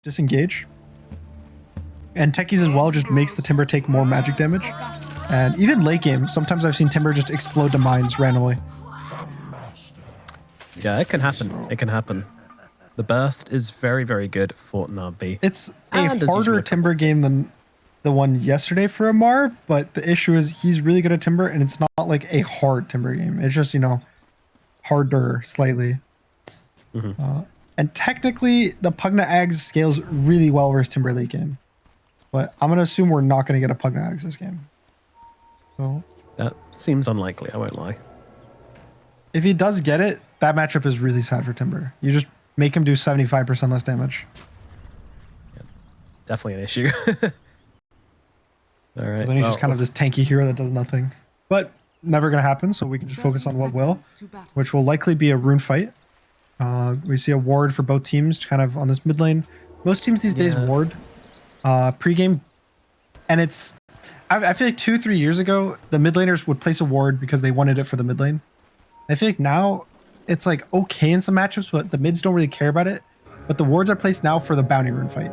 disengage. And Techies as well just makes the Timber take more magic damage. And even late game, sometimes I've seen Timber just explode to mines randomly. Yeah, it can happen. It can happen. The burst is very, very good for Nabi. It's a harder Timber game than the one yesterday for Amar, but the issue is he's really good at Timber, and it's not like a hard Timber game. It's just, you know, harder slightly. And technically, the Pugna Ags scales really well versus Timber late game. But I'm going to assume we're not going to get a Pugna Ags this game. So that seems unlikely, I won't lie. If he does get it, that matchup is really sad for Timber. You just make him do 75% less damage. Yeah, it's definitely an issue. All right. So then he's just kind of this tanky hero that does nothing. But never going to happen, so we can just focus on what will, which will likely be a rune fight. We see a ward for both teams kind of on this mid lane. Most teams these days ward pre-game. And it's... I feel like 2-3 years ago, the mid laners would place a ward because they wanted it for the mid lane. I feel like now it's like okay in some matchups, but the mids don't really care about it. But the wards are placed now for the bounty rune fight.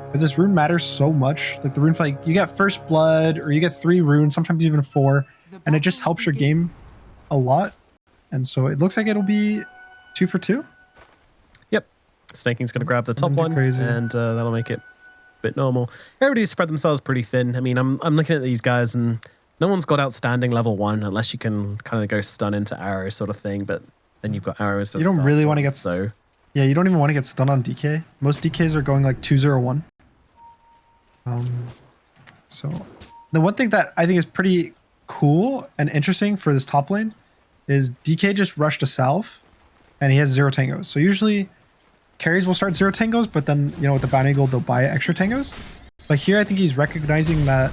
Because this rune matters so much. Like the rune fight, you get first blood or you get 3 runes, sometimes even 4. And it just helps your game a lot. And so it looks like it'll be 2 for 2. Yep. Snaking's going to grab the top one and that'll make it bit normal. Everybody's spread themselves pretty thin. I mean, I'm looking at these guys and no one's got outstanding level 1 unless you can kind of go stun into arrows sort of thing, but then you've got arrows. You don't really want to get yeah, you don't even want to get stunned on DK. Most DKs are going like 2-0-1. So the one thing that I think is pretty cool and interesting for this top lane is DK just rushed a salve and he has 0 tangos. So usually carries will start 0 tangos, but then, you know, with the bounty gold, they'll buy extra tangos. But here, I think he's recognizing that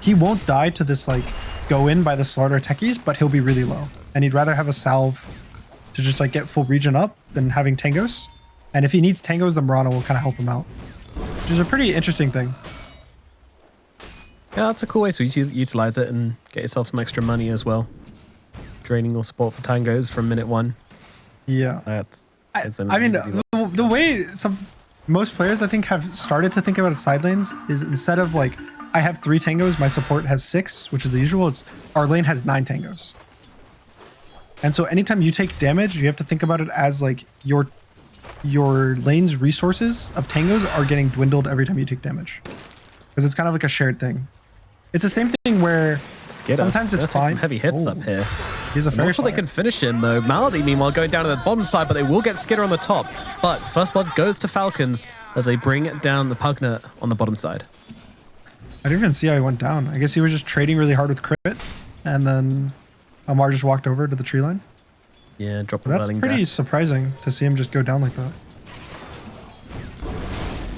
he won't die to this, like, go in by the slaughter techies, but he'll be really low. And he'd rather have a salve to just, like, get full regen up than having tangos. And if he needs tangos, then Mirana will kind of help him out. Which is a pretty interesting thing. Yeah, that's a cool way to utilize it and get yourself some extra money as well. Draining your support for tangos from minute 1. Yeah. I mean, the way most players I think have started to think about side lanes is instead of like I have 3 tangos, my support has 6, which is the usual. It's our lane has 9 tangos, and so anytime you take damage, you have to think about it as like your lane's resources of tangos are getting dwindled every time you take damage, because it's kind of like a shared thing. It's the same thing where sometimes it's fine. Some heavy hits up here. He's a fair not sure they can finish him though. Malady, meanwhile, going down to the bottom side, but they will get Skidder on the top. But first blood goes to Falcons as they bring down the Pugna on the bottom side. I didn't even see how he went down. I guess he was just trading really hard with crit, and then Amar just walked over to the tree line. Yeah, drop the That's pretty surprising to see him just go down like that.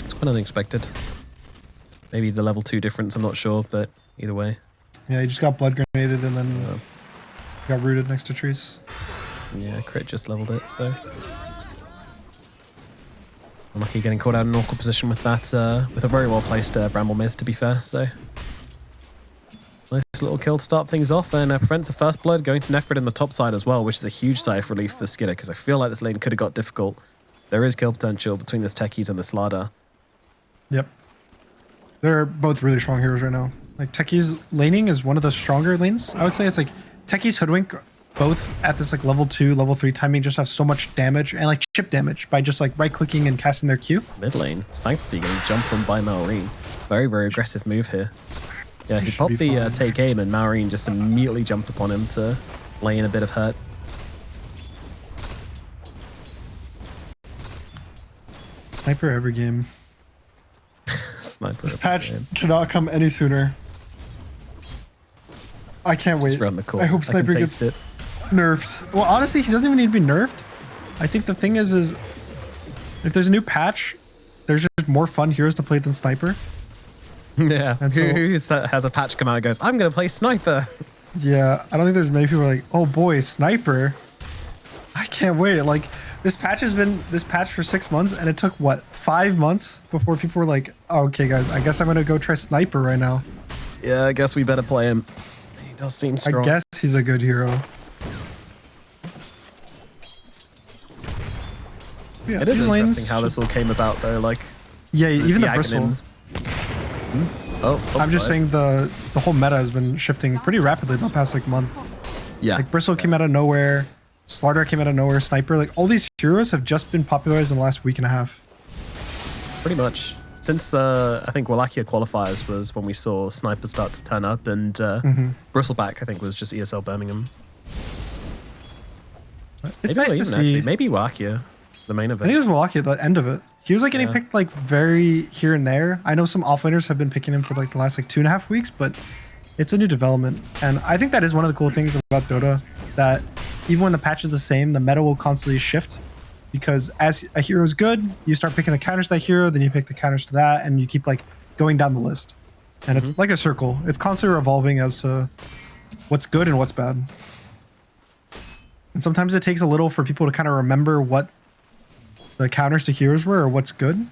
It's quite unexpected. Maybe the level 2 difference, I'm not sure, but either way. Yeah, he just got blood grenaded and then got rooted next to trees. Yeah, crit just leveled it, so. Unlucky getting caught out in an awkward position with that, with a very well placed Bramble Miss, to be fair, so. Nice little kill to start things off, and prevents the first blood going to Nephrid in the top side as well, which is a huge sigh of relief for Skidder, because I feel like this lane could have got difficult. There is kill potential between this Techies and the Slardar. Yep. They're both really strong heroes right now. Like, Techies laning is one of the stronger lanes. I would say it's like Techies Hoodwink, both at this like level 2, level 3 timing, just have so much damage and like chip damage by just like right clicking and casting their Q. Mid lane, Sanctity getting jumped on by Maureen. Very, very aggressive move here. Yeah, he popped the take aim and Maureen just immediately jumped upon him to lay in a bit of hurt. Sniper every game. Sniper. This patch cannot come any sooner. I can't wait. I hope Sniper gets nerfed. Well, honestly, he doesn't even need to be nerfed. I think the thing is if there's a new patch, there's just more fun heroes to play than Sniper. Yeah. And so, who has a patch come out and goes, I'm going to play Sniper? Yeah. I don't think there's many people like, oh boy, Sniper. I can't wait. Like, this patch has been this patch for 6 months, and it took what, 5 months before people were like, oh, okay guys, I guess I'm gonna go try Sniper right now. Yeah, I guess we better play him. He does seem strong. I guess he's a good hero. Yeah, it is interesting how this all came about though. Like, Yeah, even the bristle. Aghanims. Oh, I'm just saying the whole meta has been shifting pretty rapidly the past like month. Yeah. Like Bristle came out of nowhere, Slaughter came out of nowhere, Sniper, like all these heroes have just been popularized in the last week and a half. Pretty much. Since I think Wallachia qualifiers was when we saw Sniper start to turn up, and Bristleback I think was just ESL Birmingham. It's maybe nice to even see. actually, maybe Wallachia, the main I event. think it was Wallachia at the end of it. He was like getting picked like very here and there. I know some offlaners have been picking him for like the last like 2.5 weeks, but it's a new development. And I think that is one of the cool things about Dota, that even when the patch is the same, the meta will constantly shift. Because as a hero is good, you start picking the counters to that hero, then you pick the counters to that, and you keep like going down the list. And it's like a circle. It's constantly revolving as to what's good and what's bad. And sometimes it takes a little for people to kind of remember what the counters to heroes were or what's good.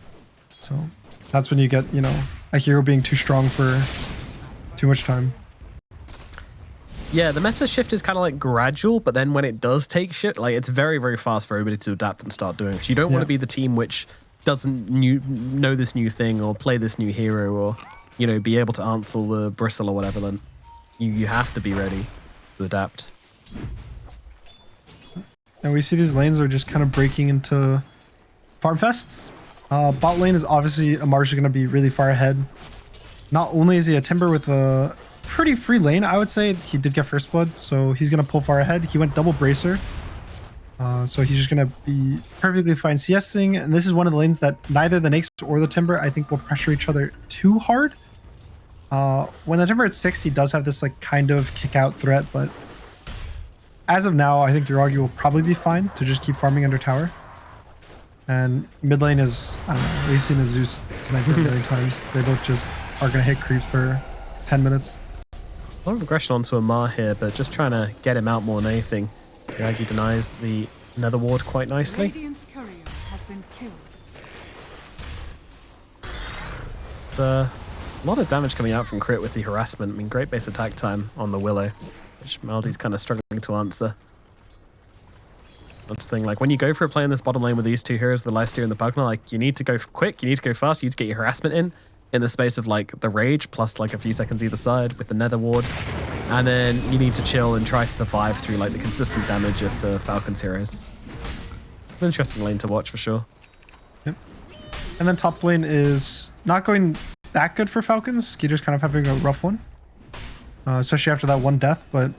So that's when you get, you know, a hero being too strong for too much time. Yeah, the meta shift is kind of like gradual, but then when it does take shit, like it's very, very fast for everybody to adapt and start doing it. You don't want to be the team which doesn't know this new thing or play this new hero or, you know, be able to answer the bristle or whatever. Then you have to be ready to adapt. And we see these lanes are just kind of breaking into farm fests. Bot lane is obviously Amar's going to be really far ahead. Not only is he a Timber with a pretty free lane, I would say he did get first blood, so he's going to pull far ahead. He went double bracer. So he's just going to be perfectly fine CSing. And this is one of the lanes that neither the Nakes or the Timber, I think, will pressure each other too hard. When the Timber at 6, he does have this like kind of kick out threat, but as of now, I think Yuragi will probably be fine to just keep farming under tower. And mid lane is, I don't know, we've seen the Zeus sniper a million times. They both just are going to hit creeps for 10 minutes. A lot of aggression onto Amar here, but just trying to get him out more than anything. Yagi denies the nether ward quite nicely. Radiant's courier has been killed. It's a lot of damage coming out from crit with the harassment. I mean, great base attack time on the Willow, which Melody's kind of struggling to answer. That's the thing, like when you go for a play in this bottom lane with these two heroes, the Lifesteal and the Pugna, like you need to go quick, you need to go fast, you need to get your harassment in the space of like the rage plus like a few seconds either side with the nether ward, and then you need to chill and try to survive through like the consistent damage of the Falcons heroes. An interesting lane to watch for sure. Yep. And then top lane is not going that good for Falcons. Skeeter's kind of having a rough one, especially after that one death, but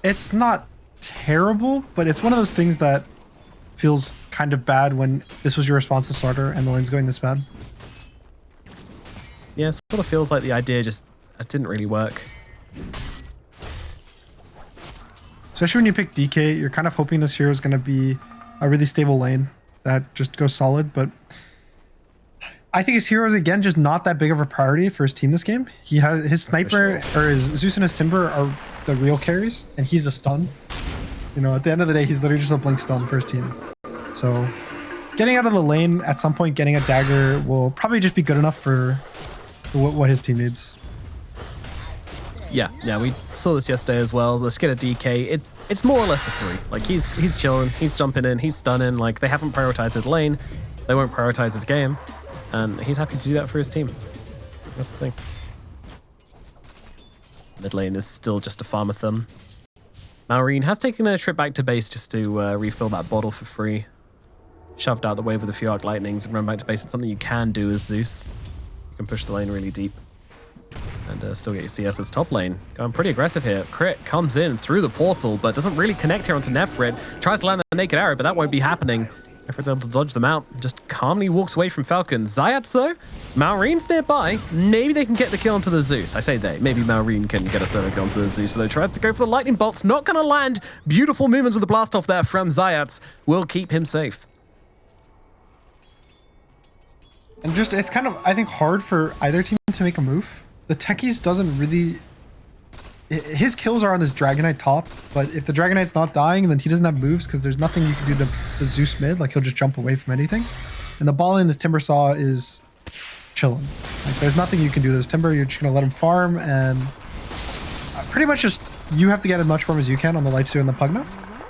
it's not terrible, but it's one of those things that feels kind of bad when this was your response to Slaughter and the lane's going this bad. Yeah, it sort of feels like the idea just didn't really work. Especially when you pick DK, you're kind of hoping this hero is going to be a really stable lane that just goes solid, but I think his hero is, again, just not that big of a priority for his team this game. He has his sniper, or his Zeus and his Timber are the real carries, and he's a stun. You know, at the end of the day, he's literally just a blink stun for his team. So getting out of the lane at some point, getting a dagger will probably just be good enough for what his team needs. Yeah, we saw this yesterday as well. Let's get a DK. It's more or less a 3. Like he's chilling, he's jumping in, he's stunning. Like they haven't prioritized his lane, they won't prioritize his game, and he's happy to do that for his team. That's the thing. Mid lane is still just a farmathon. Maureen has taken a trip back to base just to refill that bottle for free. Shoved out the way with a few arc lightnings and run back to base. It's something you can do as Zeus. You can push the lane really deep and still get your CS as top lane. Going pretty aggressive here. Crit comes in through the portal, but doesn't really connect here onto Nefrid. Tries to land the naked arrow, but that won't be happening. Nefrid's able to dodge them out. Just calmly walks away from Falcons. Zayats, though, Maureen's nearby. Maybe they can get the kill onto the Zeus. I say they. Maybe Maureen can get a solo kill onto the Zeus, though. Tries to go for the lightning bolts. Not going to land. Beautiful movements with the blast off there from Zayats. Will keep him safe. And just, it's kind of, I think, hard for either team to make a move. The Techies doesn't really... His kills are on this Dragonite top, but if the Dragonite's not dying, then he doesn't have moves because there's nothing you can do to the Zeus mid. Like, he'll just jump away from anything. And the ball in this Timber Saw is chilling. Like, there's nothing you can do to this Timber. You're just going to let him farm, and pretty much just you have to get as much from as you can on the Lifesteal and the Pugna.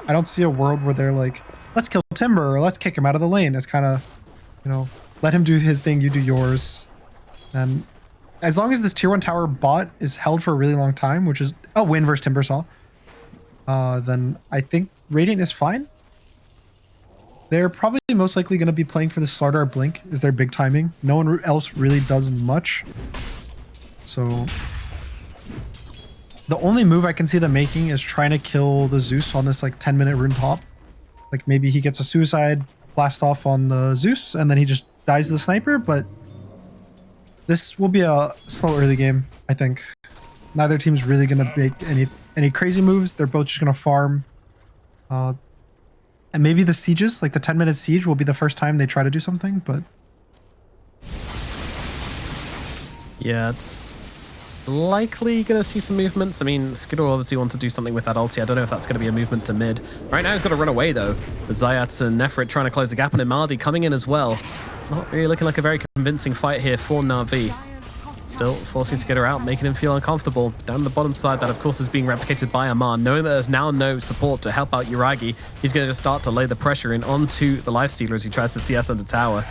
I don't see a world where they're like, let's kill Timber or let's kick him out of the lane. It's kind of, you know, let him do his thing, you do yours. And as long as this tier 1 tower bot is held for a really long time, which is a win versus Timbersaw, then I think Radiant is fine. They're probably most likely going to be playing for the Slardar Blink is their big timing. No one else really does much. So the only move I can see them making is trying to kill the Zeus on this like 10-minute rune top. Like maybe he gets a suicide blast off on the Zeus and then he just dies to the sniper, but this will be a slow early game, I think. Neither team's really going to make any crazy moves. They're both just going to farm. And maybe the sieges, like the 10-minute siege, will be the first time they try to do something, but... Yeah, it's likely going to see some movements. I mean, Skidoo obviously wants to do something with that ulti. I don't know if that's going to be a movement to mid. Right now he's got to run away, though. The Zayats and Nefrit trying to close the gap, and Imaldi coming in as well. Not really looking like a very convincing fight here for Na'Vi. Still forcing Skidoo out, making him feel uncomfortable. Down the bottom side, that of course is being replicated by Amar. Knowing that there's now no support to help out Yuragi, he's going to just start to lay the pressure in onto the Lifestealer as he tries to CS under tower.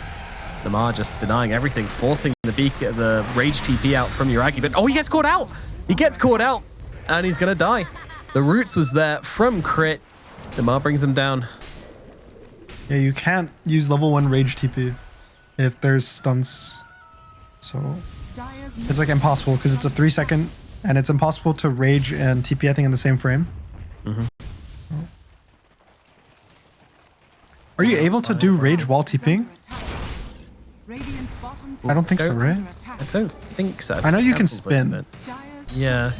Amar just denying everything, forcing the Rage TP out from Yuragi. But oh, he gets caught out! He gets caught out, and he's going to die. The Roots was there from Crit. Amar brings him down. Yeah, you can't use level 1 Rage TP if there's stuns. So... it's like impossible because it's a 3-second and it's impossible to rage and TP I think in the same frame. Are you able to do rage while TPing? I don't think so, right? I don't think so. I know you can spin. Yeah.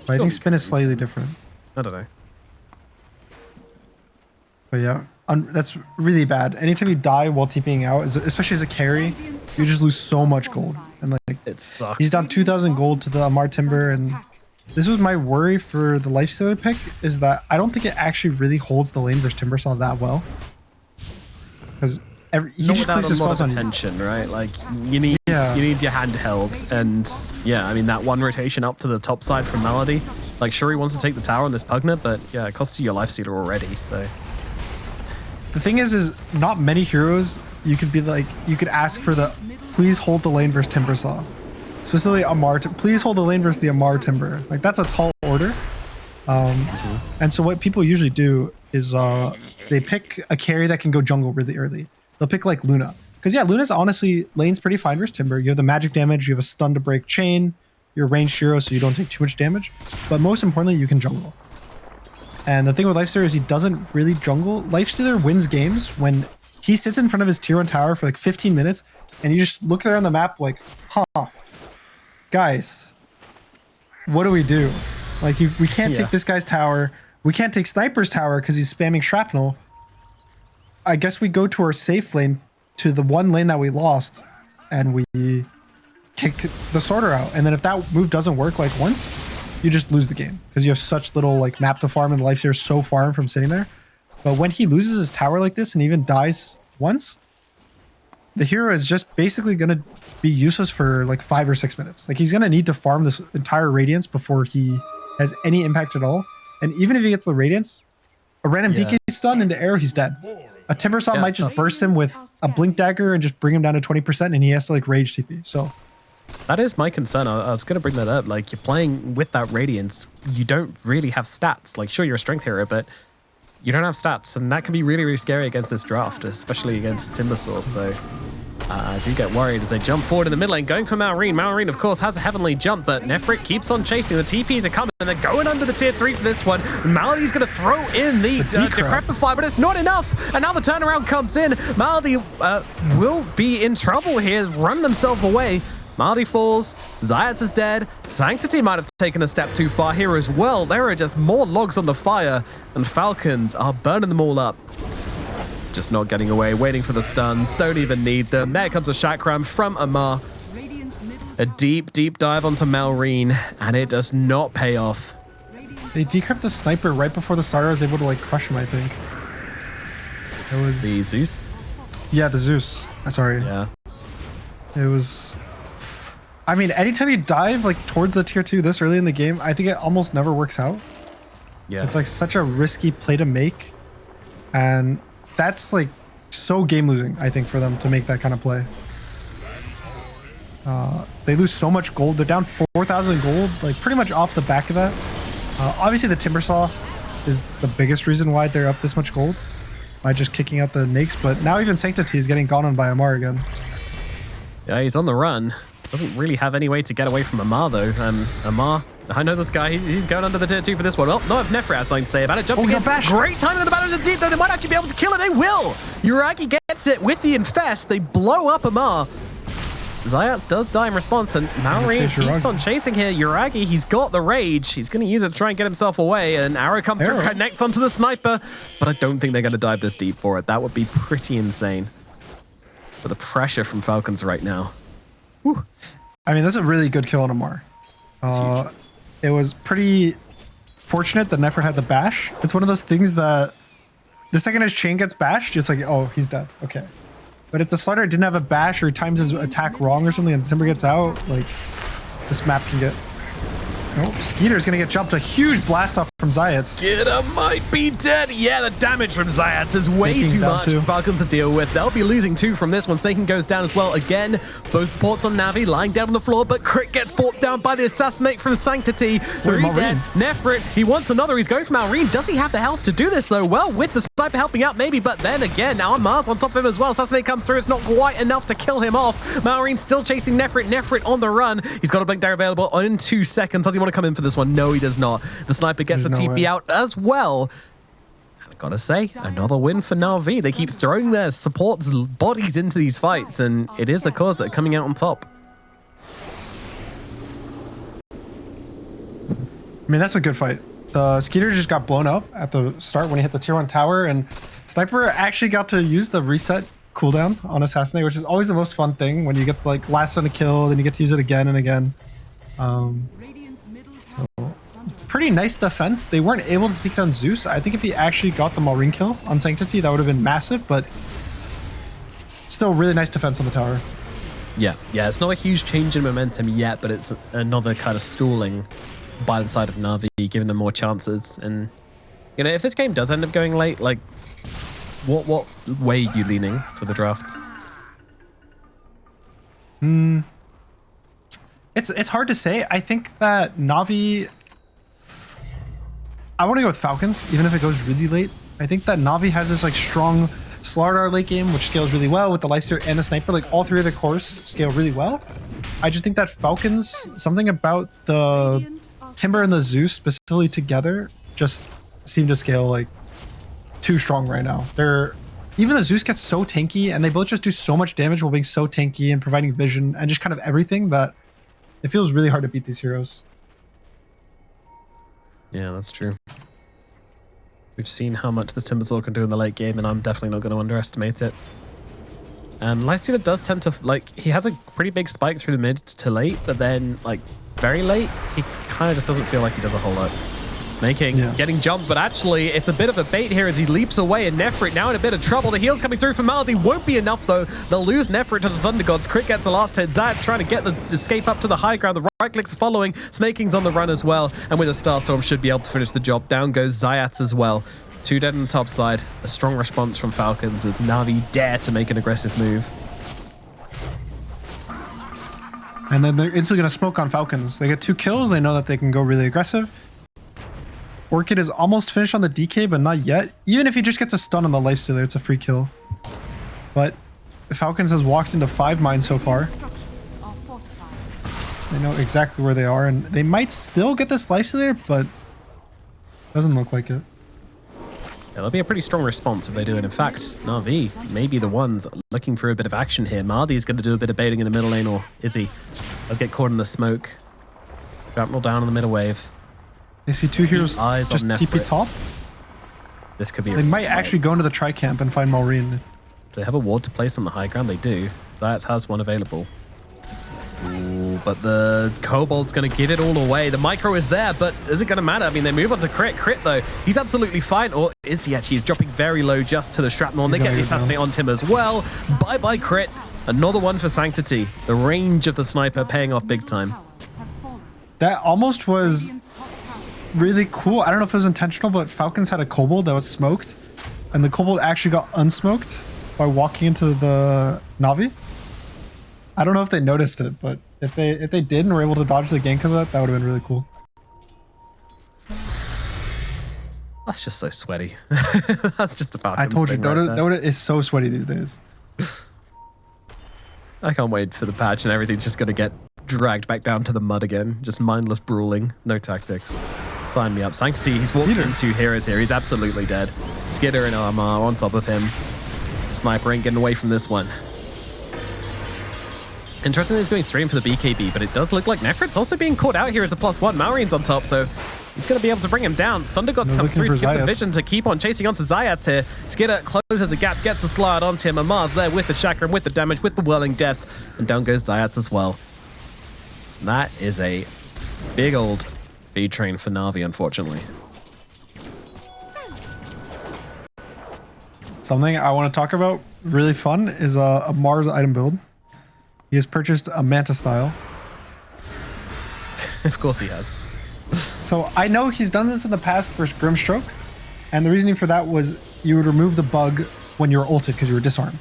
But I think spin is slightly different. I don't know. But yeah, that's really bad. Anytime you die while TPing out, especially as a carry, you just lose so much gold. And like, It sucks. he's down 2,000 gold to the Amar Timber, and this was my worry for the Lifestealer pick, is that I don't think it actually really holds the lane versus Timbersaw that well. Because he just places spells on attention, right? Like you need your handheld, and yeah, I mean that one rotation up to the top side from Malady. Like sure he wants to take the tower on this Pugna, but yeah, it costs you your Lifestealer already. So the thing is not many heroes you could be like, you could ask for the please hold the lane versus Timbersaw. Specifically Amar, please hold the lane versus the Amar Timber. Like that's a tall order. And so what people usually do is they pick a carry that can go jungle really early. They'll pick like Luna. Because yeah, Luna's honestly, lane's pretty fine versus Timber. You have the magic damage, you have a stun to break chain, you're a ranged hero so you don't take too much damage. But most importantly, you can jungle. And the thing with Lifestealer is he doesn't really jungle. Lifestealer wins games when he sits in front of his tier 1 tower for like 15 minutes and you just look there on the map like, huh, guys, what do we do? Like we can't take this guy's tower. We can't take Sniper's tower because he's spamming shrapnel. I guess we go to our safe lane, to the one lane that we lost, and we kick the Slardar out. And then if that move doesn't work like once, you just lose the game because you have such little like map to farm and the Lifestealer is so far from sitting there. But when he loses his tower like this and even dies once, the hero is just basically going to be useless for like 5 or 6 minutes. Like he's going to need to farm this entire Radiance before he has any impact at all. And even if he gets the Radiance, a random DK stun into arrow, he's dead. A Timbersaw might just burst him with a Blink Dagger and just bring him down to 20% and he has to like rage TP. So that is my concern. I was going to bring that up. Like you're playing with that Radiance, you don't really have stats. Like sure, you're a strength hero, but you don't have stats. And that can be really, really scary against this draft, especially against Timbersaw. So I do get worried as they jump forward in the mid lane, going for Malrine. Malrine, of course, has a heavenly jump, but Nefrit keeps on chasing. The TPs are coming, and they're going under the tier 3 for this one. Malady's going to throw in the Decrepify, but it's not enough. And now the turnaround comes in. Malady will be in trouble here, run themselves away. Malady falls, Zayats is dead, Sanctity might have taken a step too far here as well. There are just more logs on the fire, and Falcons are burning them all up. Just not getting away, waiting for the stuns, don't even need them. There comes a Chakram from Amar. A deep, deep dive onto Malrine, and it does not pay off. they decrypt the sniper right before the Slardar was able to like crush him, I think. It was the Zeus? Yeah, the Zeus. Sorry. Yeah. It was... I mean, anytime you dive like towards the tier 2 this early in the game, I think it almost never works out. Yeah. It's like such a risky play to make. And that's like so game losing, I think, for them to make that kind of play. They lose so much gold. They're down 4,000 gold, like pretty much off the back of that. Obviously, the Timber Saw is the biggest reason why they're up this much gold by just kicking out the Nakes. But now even Sanctity is getting gone on by Amar again. Yeah, he's on the run. Doesn't really have any way to get away from Amar, though. Amar, I know this guy. He's going under the tier 2 for this one. Well, not if Nefret has something to say about it. Jumping in. Great timing on the battle deep, though. They might actually be able to kill it. They will. Uragi gets it with the Infest. They blow up Amar. Zayats does die in response, and Maori keeps on chasing here. Uragi, he's got the rage. He's going to use it to try and get himself away. And arrow comes to connect onto the sniper, but I don't think they're going to dive this deep for it. That would be pretty insane. For the pressure from Falcons right now. Whew. I mean, that's a really good kill on Amar. It was pretty fortunate that Nefret had the bash. It's one of those things that the second his chain gets bashed, it's like, oh, he's dead. Okay. But if the Slider didn't have a bash or times his attack wrong or something and Timber gets out, like, this map can get... Oh, Skeeter's gonna get jumped. A huge blast off from Zayats. Gita might be dead. Yeah, the damage from Zayats is way too much for Falcons to deal with. They'll be losing 2 from this one. Snaking goes down as well. Again, both supports on Navi lying down on the floor, but Crit gets brought down by the assassinate from Sanctity. 3 dead. Nefret, he wants another. He's going for Malrine. Does he have the health to do this, though? Well, with the sniper helping out, maybe, but then again, now Mars on top of him as well. Assassinate comes through. It's not quite enough to kill him off. Malrine still chasing Nefret. Nefret on the run. He's got a blink there available in 2 seconds. Does he want to come in for this one? No, he does not. The sniper gets the TP out as well. And I gotta say, another win for Na'Vi. They keep throwing their supports' bodies into these fights, and it is the cause that are coming out on top. I mean, that's a good fight. The Skeeter just got blown up at the start when he hit the tier 1 tower, and Sniper actually got to use the reset cooldown on Assassinate, which is always the most fun thing when you get like last on a kill, then you get to use it again and again. Pretty nice defense. They weren't able to sneak down Zeus. I think if he actually got the Malrine kill on Sanctity, that would have been massive, but still really nice defense on the tower. Yeah, it's not a huge change in momentum yet, but it's another kind of stalling by the side of Na'Vi, giving them more chances. And, you know, if this game does end up going late, like, what way are you leaning for the drafts? It's hard to say. I think that Na'Vi... I want to go with Falcons, even if it goes really late. I think that Na'Vi has this like strong Slardar late game, which scales really well with the Lifesteal and the Sniper. Like all 3 of the cores scale really well. I just think that Falcons, something about the Timber and the Zeus specifically together, just seem to scale like too strong right now. Even the Zeus gets so tanky, and they both just do so much damage while being so tanky and providing vision and just kind of everything that it feels really hard to beat these heroes. Yeah, that's true. We've seen how much this Timbersaw can do in the late game, and I'm definitely not going to underestimate it. And Lifestealer does tend to, like, he has a pretty big spike through the mid to late, but then, like, very late, he kind of just doesn't feel like he does a whole lot. Snaking, getting jumped, but actually it's a bit of a bait here as he leaps away, and Nefret now in a bit of trouble. The heals coming through from Maldi won't be enough, though. They'll lose Nefret to the Thunder Gods. Crit gets the last hit. Zayat trying to get the escape up to the high ground. The right clicks are following. Snaking's on the run as well, and with a Starstorm should be able to finish the job. Down goes Zayat as well. 2 dead on the top side. A strong response from Falcons as Na'Vi dare to make an aggressive move. And then they're instantly going to smoke on Falcons. They get 2 kills. They know that they can go really aggressive. Orchid is almost finished on the DK, but not yet. Even if he just gets a stun on the Lifestealer, it's a free kill. But Falcons has walked into 5 mines so far. They know exactly where they are, and they might still get this Lifestealer, but doesn't look like it. Yeah, that'll be a pretty strong response if they do it. In fact, Na'Vi may be the ones looking for a bit of action here. Mardi's going to do a bit of baiting in the middle lane, or is he? Let's get caught in the smoke. Shrapnel down on the middle wave. They see 2 heroes just TP top. This could be. They might actually go into the tri-camp and find Malrine. Do they have a ward to place on the high ground? They do. That has one available. Ooh, but the Kobold's going to give it all away. The micro is there, but is it going to matter? I mean, they move on to Crit. Crit, though, he's absolutely fine. Or is he actually? He's dropping very low just to the Shrapnel, and they get the Assassinate on him as well. Bye-bye, Crit. Another one for Sanctity. The range of the sniper paying off big time. That almost was really cool. I don't know if it was intentional, but Falcons had a Kobold that was smoked, and the Kobold actually got unsmoked. by walking into the Navi. I don't know if they noticed it, but if they did and were able to dodge the gank because of that, that would have been really cool. That's just so sweaty. That's just a Falcons I told you, thing right there. Dota is so sweaty these days. I can't wait for the patch and everything's just going to get dragged back down to the mud again. Just mindless brawling. No tactics. Sign me up. Sanctity, he's walked into heroes here. He's absolutely dead. Skitter and Armor on top of him. Sniper ain't getting away from this one. Interestingly, he's going straight for the BKB, but it does look like Nefrit's also being caught out here as a +1. Malrian's on top, so he's going to be able to bring him down. Thunder Gods comes through to give the vision to keep on chasing onto Zayats here. Skitter closes a gap, gets the slide onto him. Amar's there with the chakram, with the damage, with the whirling death, and down goes Zayats as well. That is a big old feed train for Na'Vi, unfortunately. Something I want to talk about really fun is a Mars item build. He has purchased a Manta style. Of course he has. So I know he's done this in the past for Grimstroke, and the reasoning for that was you would remove the bug when you were ulted because you were disarmed.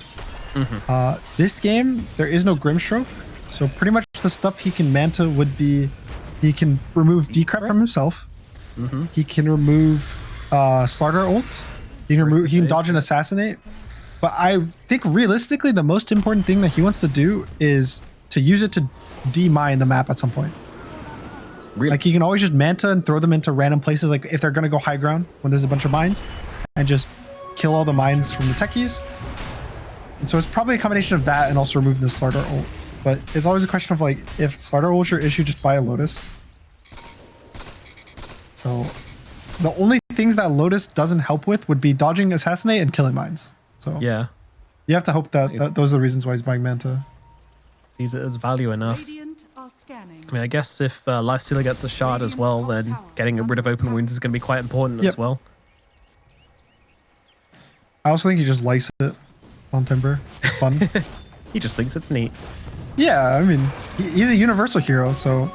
This game, there is no Grimstroke, so pretty much the stuff he can Manta would be, he can remove Decrep from himself. He can remove Slaughter ult. He can dodge and assassinate. But I think realistically, the most important thing that he wants to do is to use it to demine the map at some point. Really? Like he can always just Manta and throw them into random places, like if they're going to go high ground when there's a bunch of mines, and just kill all the mines from the techies. And so it's probably a combination of that and also removing the Slaughter ult. But it's always a question of like, if Slaughter ult's your issue, just buy a Lotus. So the only things that Lotus doesn't help with would be dodging, assassinate, and killing mines. So Yeah. you have to hope that those are the reasons why he's buying Manta. Sees it as value enough. Radiant are scanning. I mean, I guess if Lifestealer gets a shard as well, then getting rid of open wounds is going to be quite important as well. I also think you just lice it on Timber. It's fun. He just thinks it's neat. Yeah, I mean, he's a universal hero, so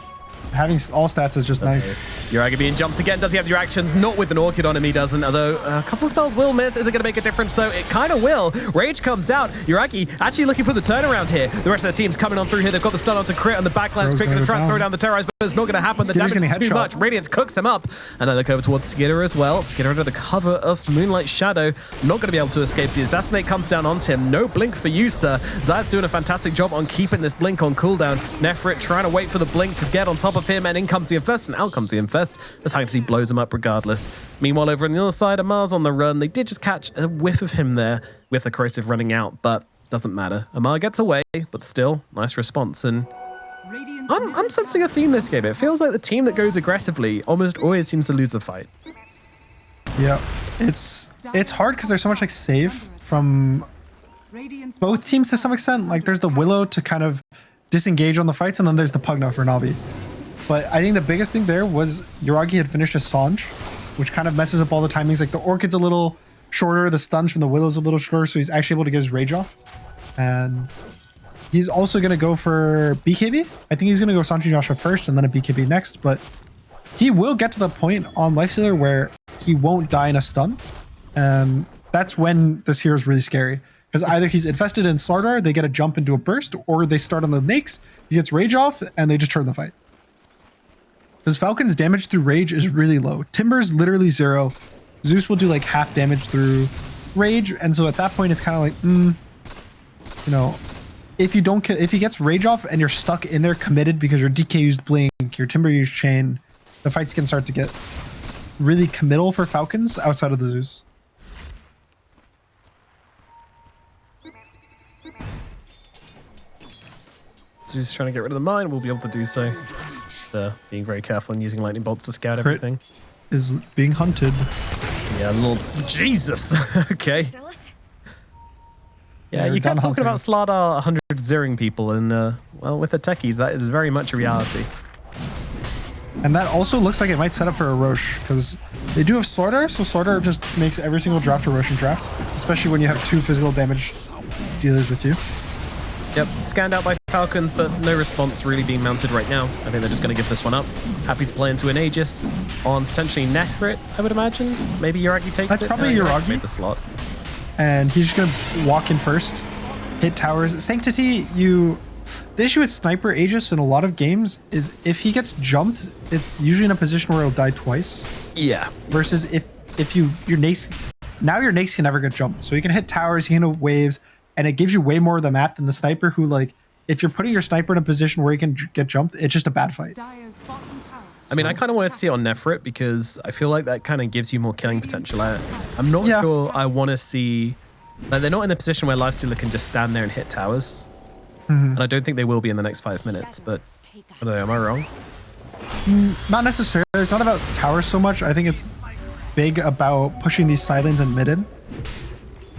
having all stats is just nice. Yuragi being jumped again. Does he have the reactions? Not with an Orchid on him, he doesn't. Although a couple of spells will miss. Is it going to make a difference, though? It kind of will. Rage comes out. Yuragi actually looking for the turnaround here. The rest of the team's coming on through here. They've got the stun on to crit on the backlands. Crit going to try and throw down the Terrorize, but it's not going to happen. The damage is too much. Radiance cooks him up. And then they look over towards Skitter as well. Skitter under the cover of Moonlight Shadow. Not going to be able to escape. The Assassinate comes down onto him. No blink for you, sir. Zayat's doing a fantastic job on keeping this blink on cooldown. Nefrit trying to wait for the blink to get on top of him, and in comes the Infest, and out comes the Infest. The Sanctity blows him up regardless. Meanwhile, over on the other side, Amar's on the run. They did just catch a whiff of him there with the corrosive running out, but doesn't matter. Amar gets away, but still, nice response. And I'm sensing a theme this game. It feels like the team that goes aggressively almost always seems to lose the fight. Yeah, it's hard because there's so much like save from both teams to some extent. Like there's the Willow to kind of disengage on the fights, and then there's the Pugna for Na'Vi. But I think the biggest thing there was Yuragi had finished his Sange, which kind of messes up all the timings. Like the Orchid's a little shorter, the stuns from the Willow's a little shorter, so he's actually able to get his Rage off. And he's also going to go for BKB. I think he's going to go Sanji Joshua first and then a BKB next, but he will get to the point on Lifestealer where he won't die in a stun. And that's when this hero is really scary. Because either he's infested in Slardar, they get a jump into a burst, or they start on the Nakes, he gets Rage off, and they just turn the fight. Because Falcon's damage through Rage is really low. Timber's literally 0. Zeus will do like half damage through Rage, and so at that point it's kind of like, you know, if he gets Rage off and you're stuck in there committed because your DK used Blink, your Timber used Chain, the fights can start to get really committal for Falcons outside of the Zeus. Zeus trying to get rid of the mine. We'll be able to do so. Being very careful and using lightning bolts to scout everything. Is being hunted. Yeah, Lord Jesus. Okay. Yeah, you kept talking about Slardar 100 zeroing people, and well, with the techies, that is very much a reality. And that also looks like it might set up for a Roche, because they do have Slardar, so Slardar just makes every single draft a Roshan draft, especially when you have 2 physical damage dealers with you. Yep, scanned out by Falcons, but no response really being mounted right now. I think they're just going to give this one up. Happy to play into an Aegis on potentially Nefrit, I would imagine. Maybe Yuragi takes it. That's probably Yuragi. Made the slot. and he's just gonna walk in first, hit towers. Sanctity, the issue with Sniper Aegis in a lot of games is if he gets jumped, it's usually in a position where he'll die twice. Yeah. Versus if your nakes, now your nakes can never get jumped. So you can hit towers, you can hit waves, and it gives you way more of the map than the sniper who, like, if you're putting your sniper in a position where he can get jumped, it's just a bad fight. I mean, I kind of want to see it on Nefrit because I feel like that kind of gives you more killing potential. I'm not sure I want to see... Like, they're not in a position where Lifestealer can just stand there and hit towers. And I don't think they will be in the next 5 minutes, but I don't know, am I wrong? Not necessarily. It's not about towers so much. I think it's big about pushing these side lanes and midden.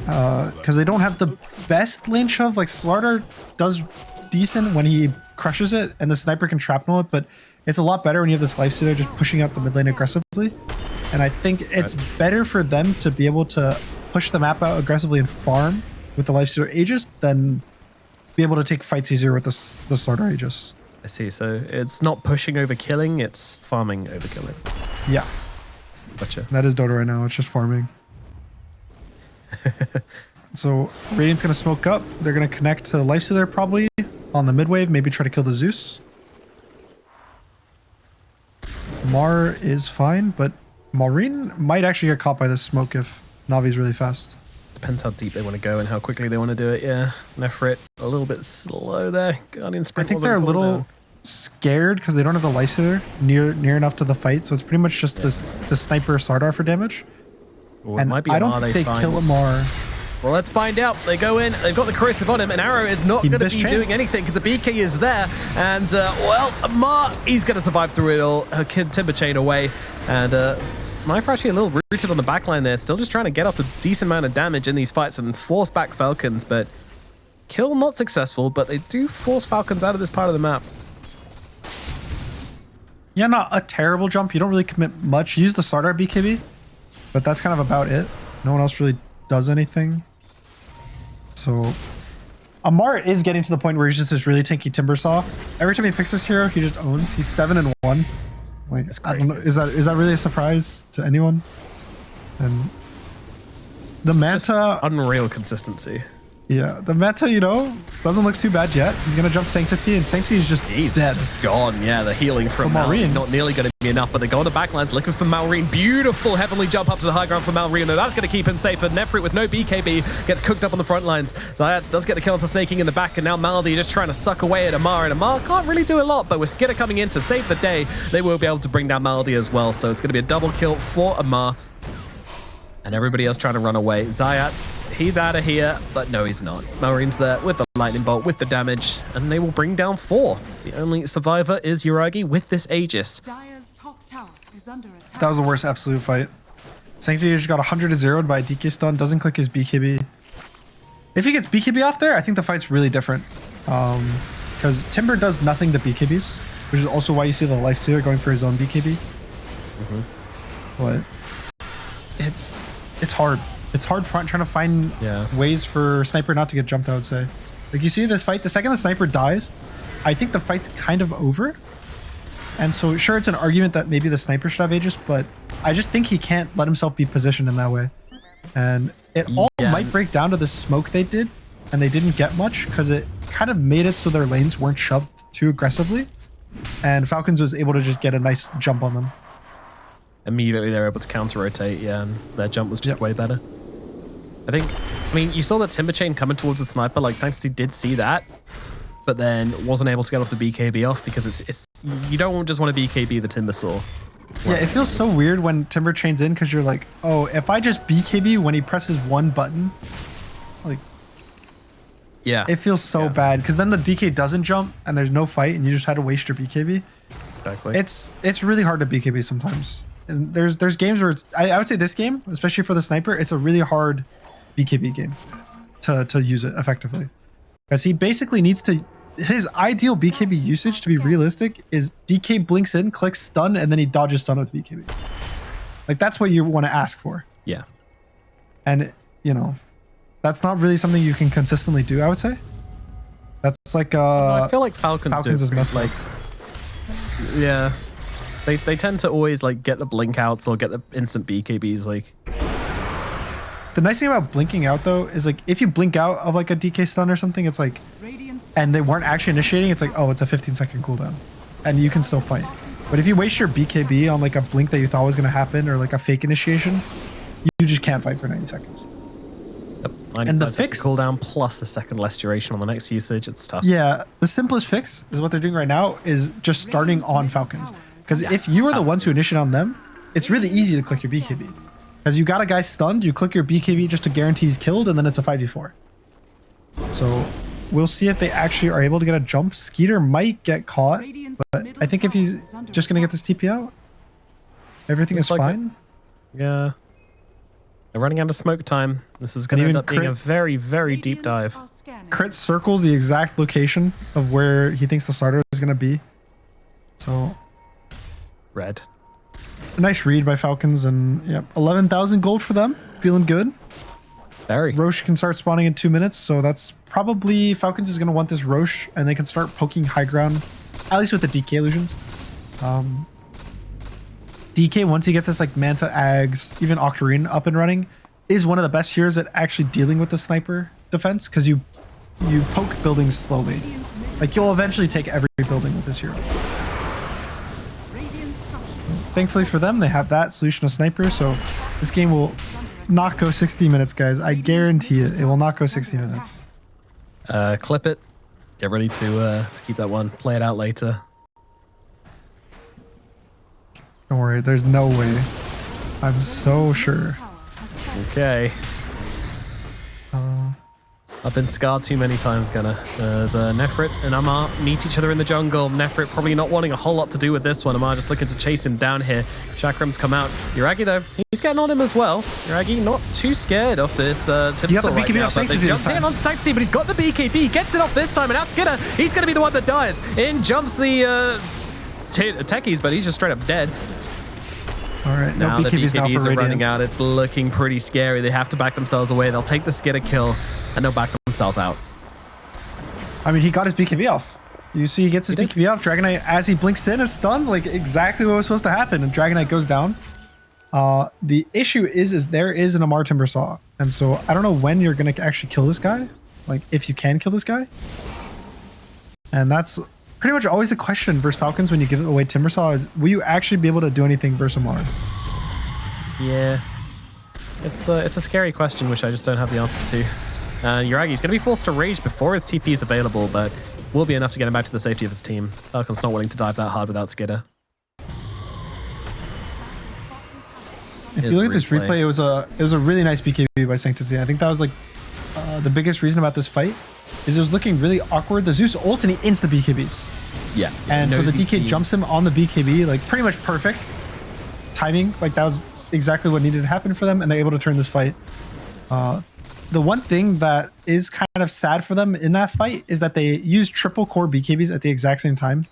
Because they don't have the best lane shove. Like, Slardar does decent when he crushes it, and the sniper can shrapnel it, but it's a lot better when you have this Lifestealer just pushing out the mid lane aggressively. And I think it's better for them to be able to push the map out aggressively and farm with the Lifestealer Aegis than be able to take fights easier with the Slardar Aegis. I see. So it's not pushing over killing, it's farming over killing. Yeah. Gotcha. That is Dota right now. It's just farming. So Radiant's going to smoke up. They're going to connect to Lifestealer probably on the mid wave. Maybe try to kill the Zeus. Mar is fine, but Maureen might actually get caught by this smoke if Navi's really fast. Depends how deep they want to go and how quickly they want to do it. Yeah, Nefrit a little bit slow there. Guardian Sprint. I think they're a little scared because they don't have the Lifestealer near enough to the fight, so it's pretty much just this sniper Slardar for damage. Well, and I don't think they kill Amar. Well, let's find out. They go in, they've got the corrosive on him, and Arrow is not going to be doing anything because the BK is there. And, well, Amar, he's going to survive through it all. Timber chain away. And Sniper actually a little rooted on the backline there, still just trying to get off a decent amount of damage in these fights and force back Falcons. But kill not successful, but they do force Falcons out of this part of the map. Yeah, not a terrible jump. You don't really commit much. You use the Slardar BKB, but that's kind of about it. No one else really does anything. So Amar is getting to the point where he's just this really tanky Timbersaw. Every time he picks this hero, he just owns. He's 7-1. Like, I don't know, is that really a surprise to anyone? And the meta, unreal consistency. Yeah, the meta, you know, doesn't look too bad yet. He's gonna jump Sanctity, and Sanctity is just dead. Just gone. Yeah, the healing from Maureen not nearly going to be enough, but they go on the backlines looking for Maureen. Beautiful heavenly jump up to the high ground for Maureen, though that's going to keep him safe. And Nefrit with no BKB gets cooked up on the front lines. Zayats does get the kill onto Snaking in the back, and now Maldi just trying to suck away at Amar, and Amar can't really do a lot, but with Skidder coming in to save the day, they will be able to bring down Maldi as well. So it's going to be a double kill for Amar. And everybody else trying to run away. Zayats, he's out of here, but no, he's not. Maureen's there with the lightning bolt, with the damage, and they will bring down 4. The only survivor is Yuragi with this Aegis. Dire's top tower is under attack. That was the worst absolute fight. Sanctity just got 100-0'd by a DK stun, doesn't click his BKB. If he gets BKB off there, I think the fight's really different. Because Timber does nothing to BKBs, which is also why you see the Lifestealer going for his own BKB. But it's hard. It's hard trying to find ways for Sniper not to get jumped, I would say. Like, you see this fight, the second the Sniper dies, I think the fight's kind of over. And so, sure, it's an argument that maybe the Sniper should have Aegis, but I just think he can't let himself be positioned in that way. And it all might break down to the smoke they did, and they didn't get much because it kind of made it so their lanes weren't shoved too aggressively. And Falcons was able to just get a nice jump on them. Immediately they were able to counter-rotate, and their jump was just way better. I mean, you saw that Timber Chain coming towards the Sniper, like Sanctity did see that, but then wasn't able to get off the BKB off because it's you don't just want to BKB the Timber Saw. Yeah, it feels so weird when Timber Chain's in because you're like, oh, if I just BKB when he presses one button, like, yeah, it feels so bad because then the DK doesn't jump and there's no fight and you just had to waste your BKB. Exactly. It's really hard to BKB sometimes. And there's games where it's, I would say this game, especially for the Sniper, it's a really hard BKB game to use it effectively. Because he basically needs to, his ideal BKB usage, to be realistic, is DK blinks in, clicks stun, and then he dodges stun with BKB. Like, that's what you want to ask for. Yeah. And, you know, that's not really something you can consistently do, I would say. That's like, I feel like Falcons is messed like, yeah. They tend to always like get the blink outs or get the instant BKBs. Like, The nice thing about blinking out though is like if you blink out of like a DK stun or something, it's like, and they weren't actually initiating, it's like, oh, it's a 15-second cooldown, and you can still fight. But if you waste your BKB on like a blink that you thought was going to happen or like a fake initiation, you just can't fight for 90 seconds. Yep. And the fix cooldown plus a second less duration on the next usage. It's tough. Yeah, the simplest fix is what they're doing right now is just starting on Falcons. Because if you are the ones who initiate on them, it's really easy to click your BKB. Because you got a guy stunned, you click your BKB just to guarantee he's killed, and then it's a 5v4. So we'll see if they actually are able to get a jump. Skeeter might get caught, but I think if he's just going to get this TP out, everything is fine. Yeah. They're running out of smoke time. This is going to end up being a very, very deep dive. Crit circles the exact location of where he thinks the starter is going to be. So red. A nice read by Falcons, and yeah, 11,000 gold for them. Feeling good. Very. Roche can start spawning in 2 minutes, so that's probably Falcons is going to want this Roche, and they can start poking high ground, at least with the DK illusions. DK, once he gets this like Manta Ags, even Octarine up and running, is one of the best heroes at actually dealing with the sniper defense, because you poke buildings slowly. Like you'll eventually take every building with this hero. Thankfully for them, they have that solution of sniper, so this game will not go 60 minutes, guys. I guarantee it. It will not go 60 minutes. Clip it. Get ready to keep that one. Play it out later. Don't worry, there's no way. I'm so sure. Okay. I've been scarred too many times, Gunner. There's Nefrit and Amar meet each other in the jungle. Nefrit probably not wanting a whole lot to do with this one. Amar just looking to chase him down here. Chakram's come out. Yuragi, though, he's getting on him as well. Yuragi not too scared of this You got the BKB right off Sanctity this time. in on Sanctity, but he's got the BKB. He gets it off this time, and now Skinner, he's going to be the one that dies. In jumps the techies, but he's just straight up dead. All right, no now the BKBs now for BKBs are Radiant. running out. It's looking pretty scary. They have to back themselves away. They'll take the Skidder kill, and they'll back themselves out. I mean, he got his BKB off. You see he gets his BKB off. Dragonite, as he blinks in, is stunned, like exactly what was supposed to happen, and Dragonite goes down. The issue is there is an Amar Timbersaw, and so I don't know when you're going to actually kill this guy, like if you can kill this guy. And that's pretty much always the question versus Falcons when you give away Timbersaw is, will you actually be able to do anything versus Amar? Yeah. It's a scary question, which I just don't have the answer to. Yuragi's going to be forced to rage before his TP is available, but will be enough to get him back to the safety of his team. Falcon's not willing to dive that hard without Skidder. If you look at this replay, it was a really nice BKB by Sanctity. I think that was like the biggest reason about this fight is it was looking really awkward. The Zeus ult and he insta BKBs. Yeah. And so the DK jumps him on the BKB, like pretty much perfect timing. Like that was exactly what needed to happen for them, and they're able to turn this fight. The one thing that is kind of sad for them in that fight is that they use triple core BKBs at the exact same time.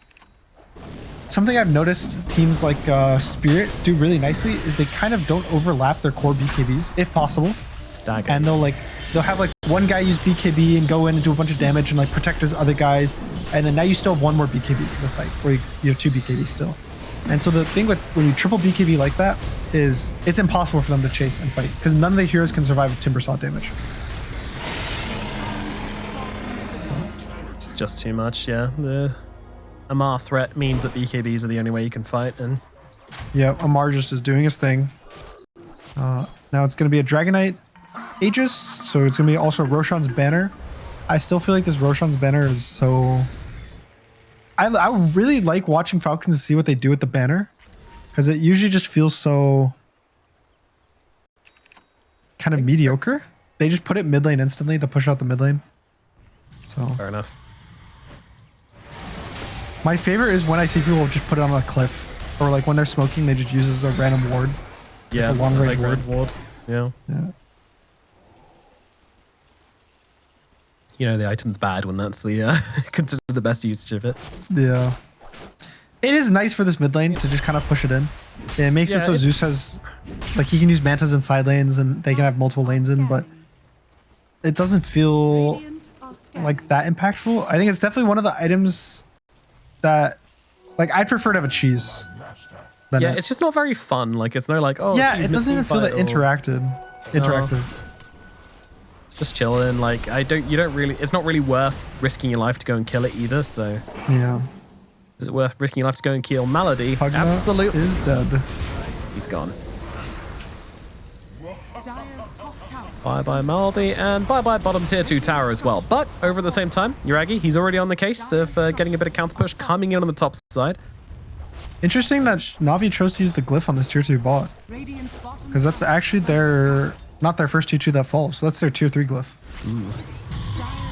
Something I've noticed teams like Spirit do really nicely is they kind of don't overlap their core BKBs if possible. Stagger. And they'll have like one guy use BKB and go in and do a bunch of damage and like protect his other guys. And then now you still have one more BKB for the fight, where you have two BKBs still. And so the thing with when you triple BKB like that is it's impossible for them to chase and fight because none of the heroes can survive Timbersaw damage. It's just too much, yeah. The Amar threat means that BKBs are the only way you can fight, and yeah, Amar just is doing his thing. Now it's going to be a Dragonite Aegis, so it's going to be also Roshan's Banner. I still feel like this Roshan's Banner is so... I really like watching Falcons to see what they do with the banner, because it usually just feels so kind of mediocre. They just put it mid lane instantly to push out the mid lane. So fair enough. My favorite is when I see people just put it on a cliff, or like when they're smoking, they just use it as a random ward. Yeah, like a long range like ward. Yeah. You know the item's bad when that's the considered the best usage of it. Yeah. It is nice for this mid lane to just kind of push it in. It makes it so Zeus has, like, he can use Mantas in side lanes and they can have multiple lanes in, but it doesn't feel like that impactful. I think it's definitely one of the items that, like, I'd prefer to have a cheese than it's just not very fun. Like, it's no like, oh, yeah, geez, it doesn't even feel that interactive. interactive. Just chilling. Like, it's not really worth risking your life to go and kill it either, so. Yeah. Is it worth risking your life to go and kill Malady? Pugna Absolutely. is dead. He's gone. Dire's top tower. Bye-bye Malady, and bye-bye bottom tier 2 tower as well. But over at the same time, Yuragi, he's already on the case of getting a bit of counter push coming in on the top side. Interesting that Na'Vi chose to use the glyph on this tier 2 bot. Radiant's bottom Because that's actually not their first tier 2 that falls. So that's their tier 3 glyph.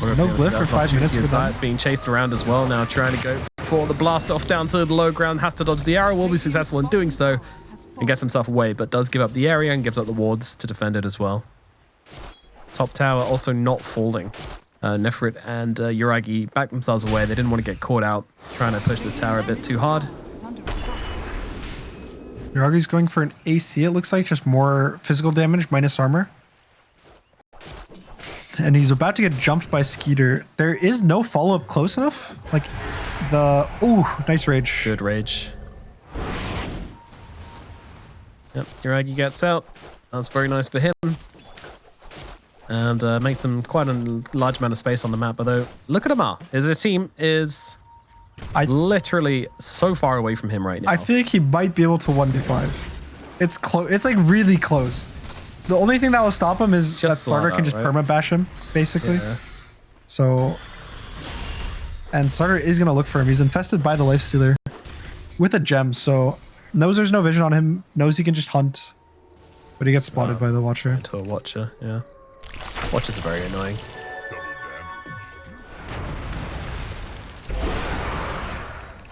No glyph for 5 minutes for them. It's being chased around as well now, trying to go for the blast off down to the low ground. Has to dodge the arrow, will be successful in doing so, and gets himself away, but does give up the area and gives up the wards to defend it as well. Top tower also not falling. Nefrit and Yuragi backed themselves away. They didn't want to get caught out trying to push this tower a bit too hard. is under attack. Yuragi's going for an AC, it looks like, just more physical damage, minus armor. And he's about to get jumped by Skeeter. There is no follow-up close enough. Like, ooh, nice rage. Good rage. Yep, Yuragi gets out. That's very nice for him. And makes them quite a large amount of space on the map. Although, look at Amar. His team is literally so far away from him right now. I feel like he might be able to 1v5. It's close. It's like really close. The only thing that will stop him is that Starter can just perma bash him, basically. Yeah. So, and Starter is gonna look for him. He's infested by the Lifestealer with a gem, so knows there's no vision on him. Knows he can just hunt, but he gets spotted by the Watcher. To a Watcher, yeah. Watchers are very annoying.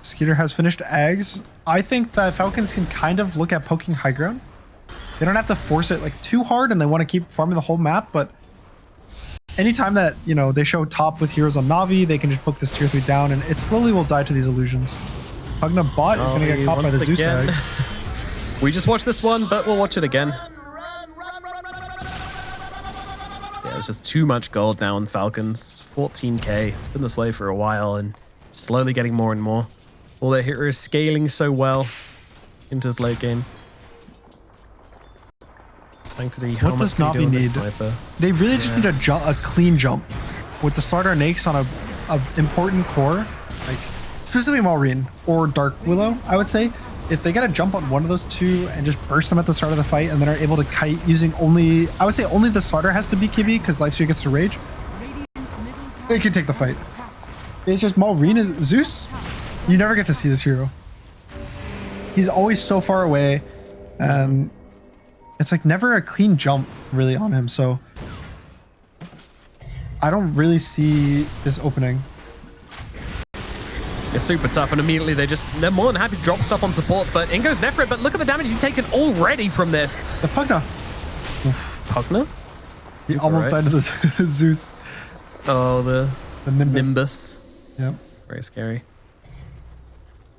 Skeeter has finished Ags. I think that Falcons can kind of look at poking high ground. They don't have to force it like too hard, and they want to keep farming the whole map, but anytime that, you know, they show top with heroes on Na'Vi, they can just poke this tier 3 down, and it slowly will die to these illusions. Pugna bot is going to get caught by the Zeus Hag. We just watched this one, but we'll watch it again. Yeah, it's just too much gold now on Falcons. 14k. It's been this way for a while, and slowly getting more and more. All their heroes scaling so well into this late game. Thanks to how What much does Na'Vi need? They really just need a clean jump with the Starter Nakes on a important core, like specifically Maureen or Dark Willow. I would say if they get a jump on one of those two and just burst them at the start of the fight, and then are able to kite using only, I would say only the Starter has to be KB because Lifesteal gets to rage. They can take the fight. It's just Maureen is Zeus. You never get to see this hero. He's always so far away, and it's like never a clean jump really on him, so I don't really see this opening. It's super tough, and immediately they're more than happy to drop stuff on supports, but in goes Nefrit, but look at the damage he's taken already from this. The Pugna. Pugna? He almost died to the Zeus. Oh, the Nimbus. Yep. Very scary.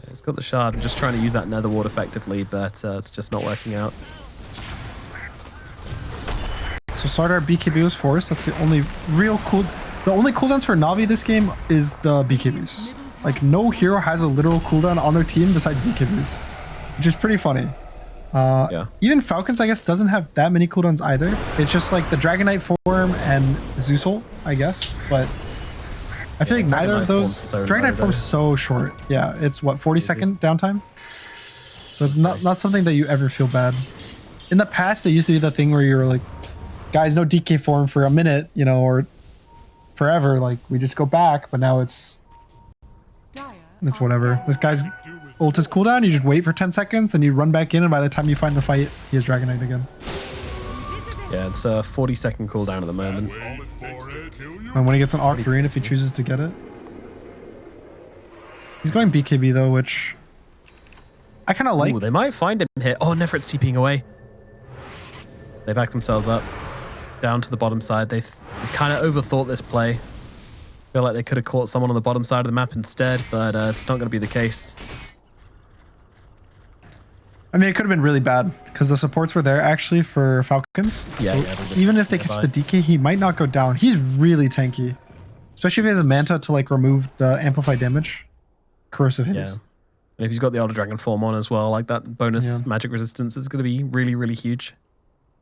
He's got the shard. I'm just trying to use that nether ward effectively, but it's just not working out. So Starter BKB was forced. That's the only real cool. The only cooldowns for Na'Vi this game is the BKBs. Like no hero has a literal cooldown on their team besides BKBs, which is pretty funny. Even Falcons, I guess, doesn't have that many cooldowns either. It's just like the Dragonite form and Zeusel, I guess. But I feel like neither of those. Dragonite form's so short. Yeah, it's what, 40-second downtime. So it's not something that you ever feel bad. In the past, it used to be the thing where you were like, guys, no DK form for a minute, you know, or forever. Like we just go back, but now it's whatever. This guy's ult is cooldown. You just wait for 10 seconds, and you run back in, and by the time you find the fight, he has Dragonite again. Yeah, it's a 40-second cooldown at the moment. And when he gets an Octarine, if he chooses to get it. He's going BKB though, which I kind of like. Ooh, they might find him here. Oh, Nefrit's TPing away. They back themselves up. Down to the bottom side. They kind of overthought this play. Feel like they could have caught someone on the bottom side of the map instead, but it's not going to be the case. I mean, it could have been really bad because the supports were there actually for Falcons. Yeah, so even if they catch the DK, he might not go down. He's really tanky, especially if he has a Manta to like remove the amplified damage. Corrosive haze. Yeah. And if he's got the Elder Dragon form on as well, like that bonus magic resistance is going to be really, really huge.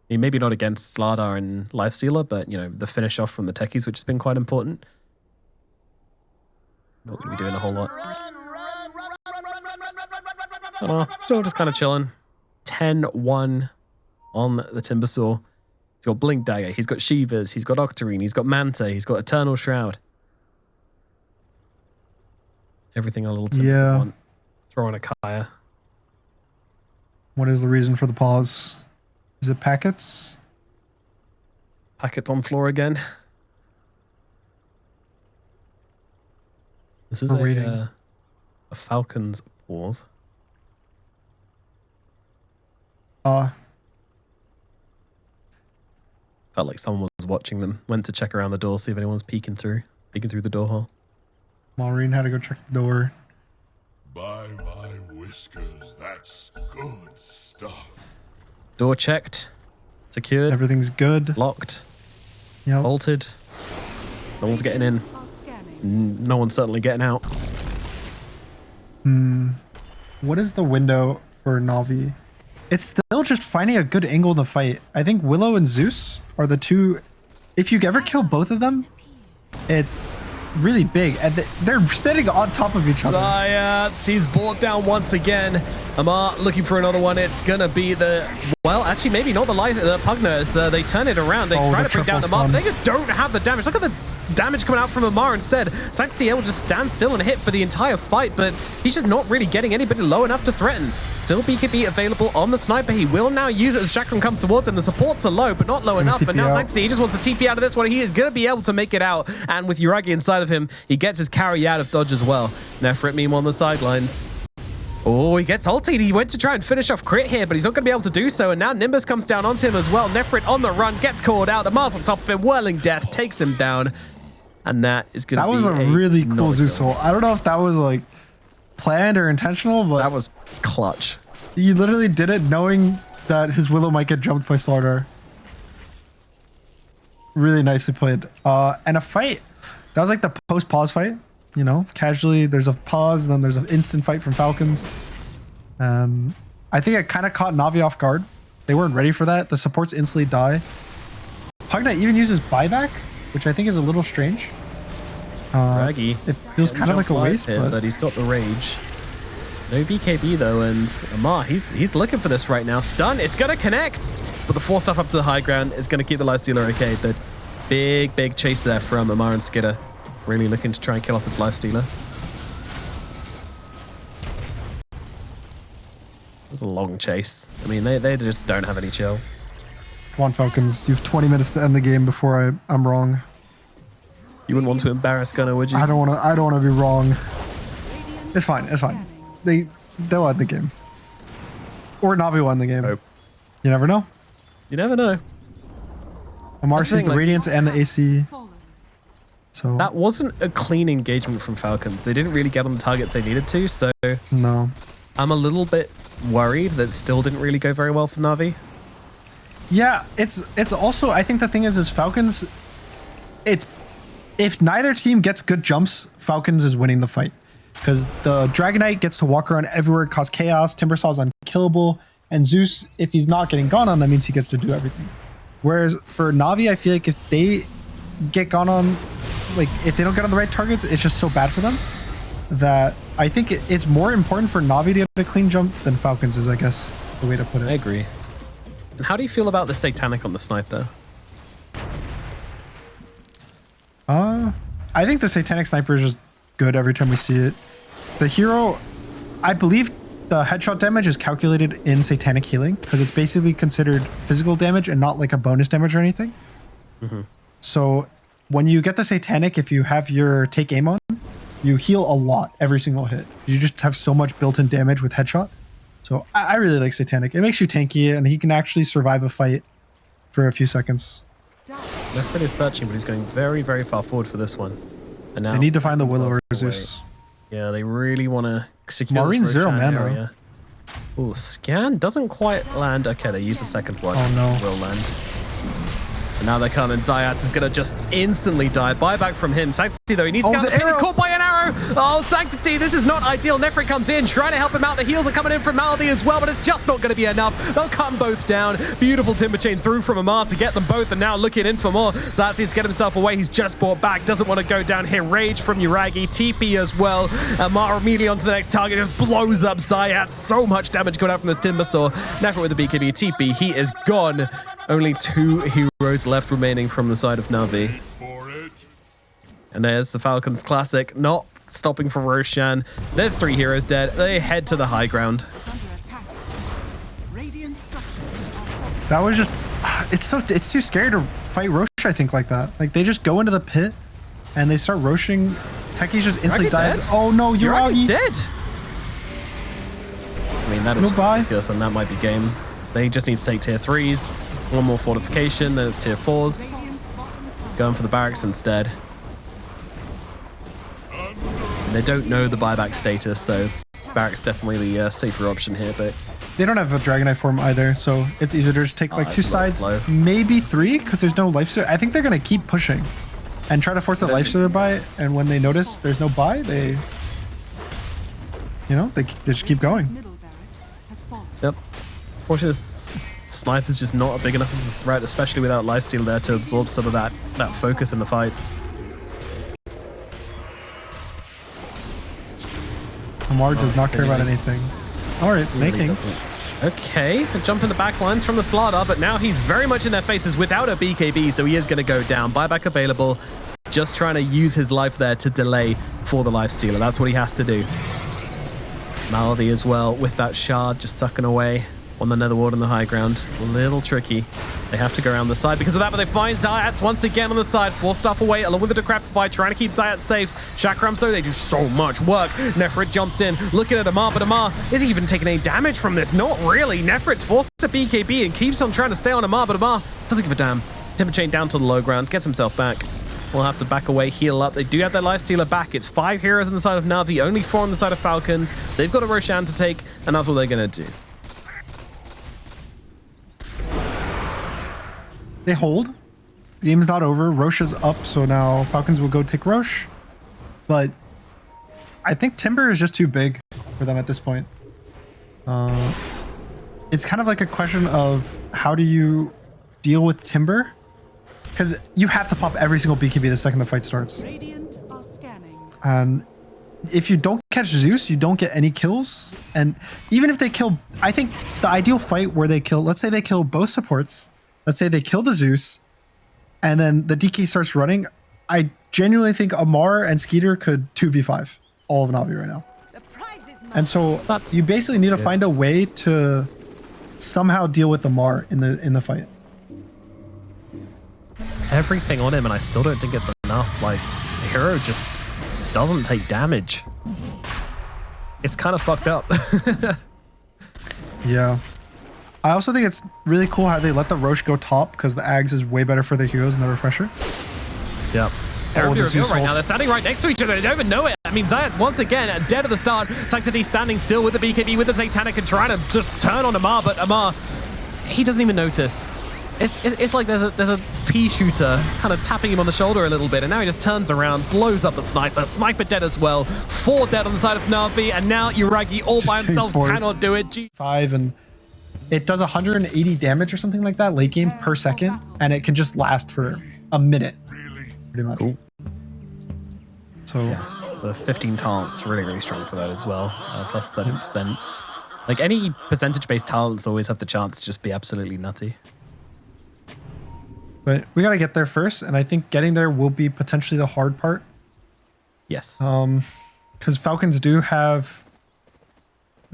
Maybe not against Slardar and Lifestealer, but, you know, the finish off from the techies, which has been quite important. Not going to be doing a whole lot. Still just kind of chilling. 10-1 on the Timbersaw. He's got Blink Dagger, he's got Shivers, he's got Octarine, he's got Manta, he's got Eternal Shroud. Everything a little Timber want. Throw on a Kaya. What is the reason for the pause? Is it packets? Packets on floor again. This is a Falcons pause. Felt like someone was watching them. Went to check around the door, see if anyone's peeking through the door hole. Maureen had to go check the door. By my whiskers, that's good stuff. Door checked. Secured. Everything's good. Locked. Yep. Bolted. No one's getting in. No one's certainly getting out. What is the window for Na'Vi? It's still just finding a good angle in the fight. I think Willow and Zeus are the two. If you ever kill both of them, it's really big. And they're standing on top of each other. Zayat sees brought down once again. Amar looking for another one. It's going to be the... Well, actually, maybe not the Pugner. They turn it around. They try to bring down Amar, but they just don't have the damage. Look at the damage coming out from Amar instead. Sanctity able to just stand still and hit for the entire fight, but he's just not really getting anybody low enough to threaten. Still BKB available on the sniper. He will now use it as Chakram comes towards him. The supports are low, but not low enough. But now Sanctity, he just wants to TP out of this one. He is going to be able to make it out. And with Yuragi inside of him, he gets his carry out of dodge as well. Nefrit meme on the sidelines. Oh, he gets ulted. He went to try and finish off crit here, but he's not going to be able to do so. And now Nimbus comes down onto him as well. Nefrit on the run, gets called out. Amar's on top of him. Whirling Death takes him down. And that is going to be That was a really cool Zeus hole. I don't know if that was like planned or intentional, but that was clutch. He literally did it knowing that his Willow might get jumped by Slardar. Really nicely played. And a fight. That was like the post-pause fight. You know, casually there's a pause, then there's an instant fight from Falcons. I think it kind of caught Na'Vi off guard. They weren't ready for that. The supports instantly die. Pugna even uses buyback, which I think is a little strange. Raggy. It feels kind of like a waste, but he's got the rage. No BKB though, and Amar, he's looking for this right now. Stun, it's gonna connect, but the force stuff up to the high ground is gonna keep the Lifestealer okay. But big chase there from Amar and Skidder, really looking to try and kill off this Lifestealer. It was a long chase. I mean, they just don't have any chill. Come on, Falcons. You have 20 minutes to end the game before I'm wrong. You wouldn't want to embarrass Gunnar, would you? I don't want to be wrong. It's fine. It's fine. They'll end the game. Or Na'Vi will end the game. Hope. You never know. You never know. Amar sees the Radiance and the AC. So that wasn't a clean engagement from Falcons. They didn't really get on the targets they needed to, so no. I'm a little bit worried that it still didn't really go very well for Na'Vi. Yeah, it's also, I think the thing is Falcons, if neither team gets good jumps, Falcons is winning the fight. Because the Dragonite gets to walk around everywhere, cause chaos, Timbersaw is unkillable, and Zeus, if he's not getting gone on, that means he gets to do everything. Whereas for Na'Vi, I feel like if they get gone on, like if they don't get on the right targets, it's just so bad for them that I think it's more important for Na'Vi to get a clean jump than Falcons is, I guess, the way to put it. I agree. And how do you feel about the Satanic on the sniper? I think the Satanic sniper is just good every time we see it. The hero, I believe the headshot damage is calculated in Satanic healing because it's basically considered physical damage and not like a bonus damage or anything. So when you get the Satanic, if you have your take aim on, you heal a lot every single hit. You just have so much built-in damage with headshot. So I really like Satanic. It makes you tanky and he can actually survive a fight for a few seconds. Nefrit is searching, but he's going very, very far forward for this one. And now they need to find the Willow or Zeus. Yeah, they really want to secure Maureen's this 0 Roshan mana. area. Ooh, scan doesn't quite land. Okay, they use the second blood. Oh no. Will land. And now they're coming. Zayat is going to just instantly die. Buyback from him. Sanctity though, he needs to get out the pin. He's caught by an arrow. Oh, Sanctity, this is not ideal. Nefrit comes in, trying to help him out. The heals are coming in from Maldi as well, but it's just not going to be enough. They'll cut them both down. Beautiful Timber Chain through from Amar to get them both, and now looking in for more. Zazi to get himself away. He's just brought back. Doesn't want to go down here. Rage from Uragi. TP as well. Amar immediately onto the next target. Just blows up Zayat. So much damage going out from this Timber Saw. Nefrit with the BKB TP. He is gone. Only 2 heroes left remaining from the side of Na'Vi. And there's the Falcons classic, not stopping for Roshan. There's 3 heroes dead. They head to the high ground. That was just, it's too scary to fight Rosh, I think, like that. Like, they just go into the pit and they start roshing. Techies just instantly dies. Dead? Oh no, Uragi's dead. I mean, that is ridiculous, and that might be game. They just need to take tier 3s. One more fortification, then it's tier 4s. Going for the barracks instead. They don't know the buyback status, so barracks definitely the safer option here, but they don't have a Dragon Knight form either, so it's easier to just take like 2 sides, maybe 3, because there's no life stealer. I think they're going to keep pushing and try to force that life stealer buy, and when they notice there's no buy, they, you know, they just keep going. Yep. Fortunately, this snipe is just not a big enough of a threat, especially without lifesteal there to absorb some of that focus in the fights. Amar does not care about anything. Alright, snaking. Okay, a jump in the back lines from the Slardar, but now he's very much in their faces without a BKB, so he is going to go down. Buyback available. Just trying to use his life there to delay for the lifestealer. That's what he has to do. Maldi as well with that shard just sucking away on the nether ward on the high ground. A little tricky. They have to go around the side because of that, but they find Zayats once again on the side. 4 stuff away along with the Decrepify, trying to keep Zayat safe. Chakram, so they do so much work. Nefrit jumps in, looking at Amar, but Amar isn't even taking any damage from this. Not really. Nefrit's forced to BKB and keeps on trying to stay on Amar, but Amar doesn't give a damn. Timber Chain down to the low ground, gets himself back. We'll have to back away, heal up. They do have their lifestealer back. It's 5 heroes on the side of Na'Vi, only 4 on the side of Falcons. They've got a Roshan to take, and that's what they're going to do. They hold. The game's not over. Rosh is up, so now Falcons will go take Rosh. But I think Timber is just too big for them at this point. It's kind of like a question of how do you deal with Timber? Because you have to pop every single BKB the second the fight starts. And if you don't catch Zeus, you don't get any kills. And even if they kill, I think the ideal fight where they kill, let's say they kill both supports. Let's say they kill the Zeus, and then the DK starts running. I genuinely think Amar and Skeeter could 2v5 all of Na'Vi right now. And so you basically need to find a way to somehow deal with Amar in the fight. Everything on him, and I still don't think it's enough. Like, the hero just doesn't take damage. It's kind of fucked up. Yeah. I also think it's really cool how they let the Rosh go top because the Ags is way better for their heroes than the Refresher. Yep. Right now, they're standing right next to each other. They don't even know it. I mean, Zayat's once again dead at the start. Sanctity standing still with the BKB, with the Satanic, and trying to just turn on Amar, but Amar, he doesn't even notice. It's like there's a pea shooter kind of tapping him on the shoulder a little bit, and now he just turns around, blows up the sniper. Sniper dead as well. 4 dead on the side of Na'Vi, and now Uragi all by himself cannot do it. G5 and it does 180 damage or something like that late game per second, and it can just last for a minute. Pretty much. Cool. So yeah, the 15 talent's really strong for that as well. Plus 30%. Like any percentage-based talents always have the chance to just be absolutely nutty. But we gotta get there first, and I think getting there will be potentially the hard part. Yes. Because Falcons do have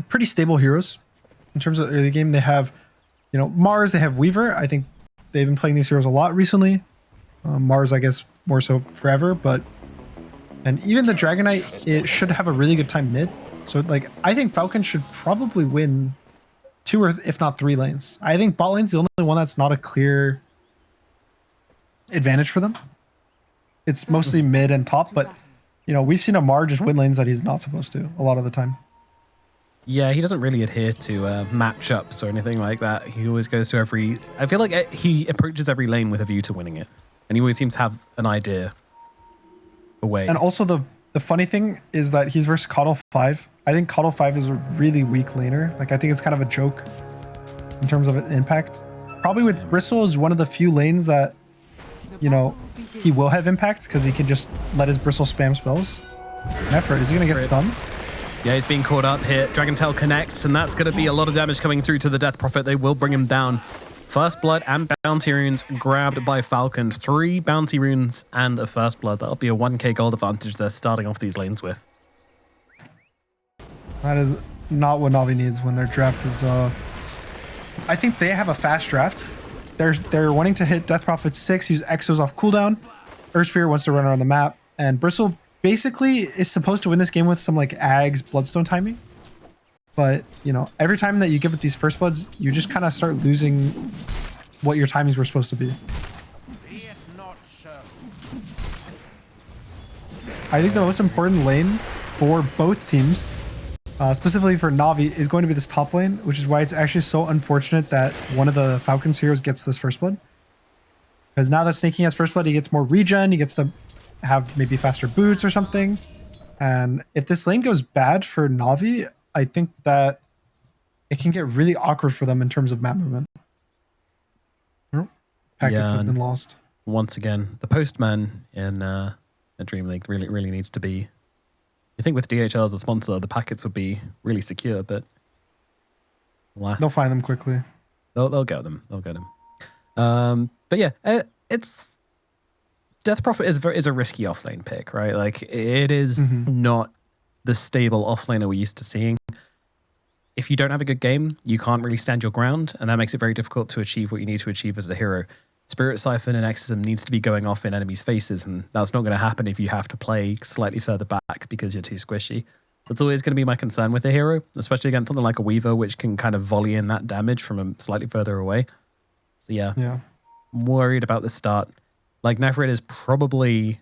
pretty stable heroes. In terms of early game, they have, you know, Mars, they have Weaver. I think they've been playing these heroes a lot recently. Mars, I guess, more so forever, but... And even the Dragon Knight, it should have a really good time mid. So, like, I think Falcons should probably win 2 or if not 3 lanes. I think bot lane's the only one that's not a clear advantage for them. It's mostly mid and top, but, you know, we've seen Amar just win lanes that he's not supposed to a lot of the time. Yeah, he doesn't really adhere to matchups or anything like that. He always goes to every... I feel like he approaches every lane with a view to winning it. And he always seems to have an idea away. And also the the funny thing is that he's versus Coddle 5. I think Coddle 5 is a really weak laner. Like, I think it's kind of a joke in terms of impact. Probably with Bristle is one of the few lanes that, you know, he will have impact because he can just let his Bristle spam spells. Effort, is he going to get stunned? Yeah, he's being caught up here. Dragon Tail connects, and that's going to be a lot of damage coming through to the Death Prophet. They will bring him down. First Blood and Bounty Runes grabbed by Falcons. 3 Bounty Runes and a First Blood. That'll be a 1k gold advantage they're starting off these lanes with. That is not what Na'Vi needs when their draft is... I think they have a fast draft. They're wanting to hit Death Prophet 6, use Exos off cooldown. Earth Spirit wants to run around the map. And Bristle basically is supposed to win this game with some like Ags Bloodstone timing. But, you know, every time that you give it these First Bloods, you just kind of start losing what your timings were supposed to be. I think the most important lane for both teams, specifically for Na'Vi, is going to be this top lane, which is why it's actually so unfortunate that one of the Falcons heroes gets this First Blood. Because now that Snakey has First Blood, he gets more regen, he gets to have maybe faster boots or something. And if this lane goes bad for Na'Vi, I think that it can get really awkward for them in terms of map movement. Packets have been lost. Once again, the postman in a DreamLeague really needs to be... I think with DHL as a sponsor, the packets would be really secure, but... They'll find them quickly. They'll get them. They'll get them. But yeah, it's... Death Prophet is a risky offlane pick, right? Like, it is not the stable offlaner we're used to seeing. If you don't have a good game, you can't really stand your ground, and that makes it very difficult to achieve what you need to achieve as a hero. Spirit Siphon and Exorcism needs to be going off in enemies' faces, and that's not going to happen if you have to play slightly further back because you're too squishy. That's always going to be my concern with a hero, especially against something like a Weaver, which can kind of volley in that damage from slightly further away. So yeah. I'm worried about the start. Like, Nephrid is probably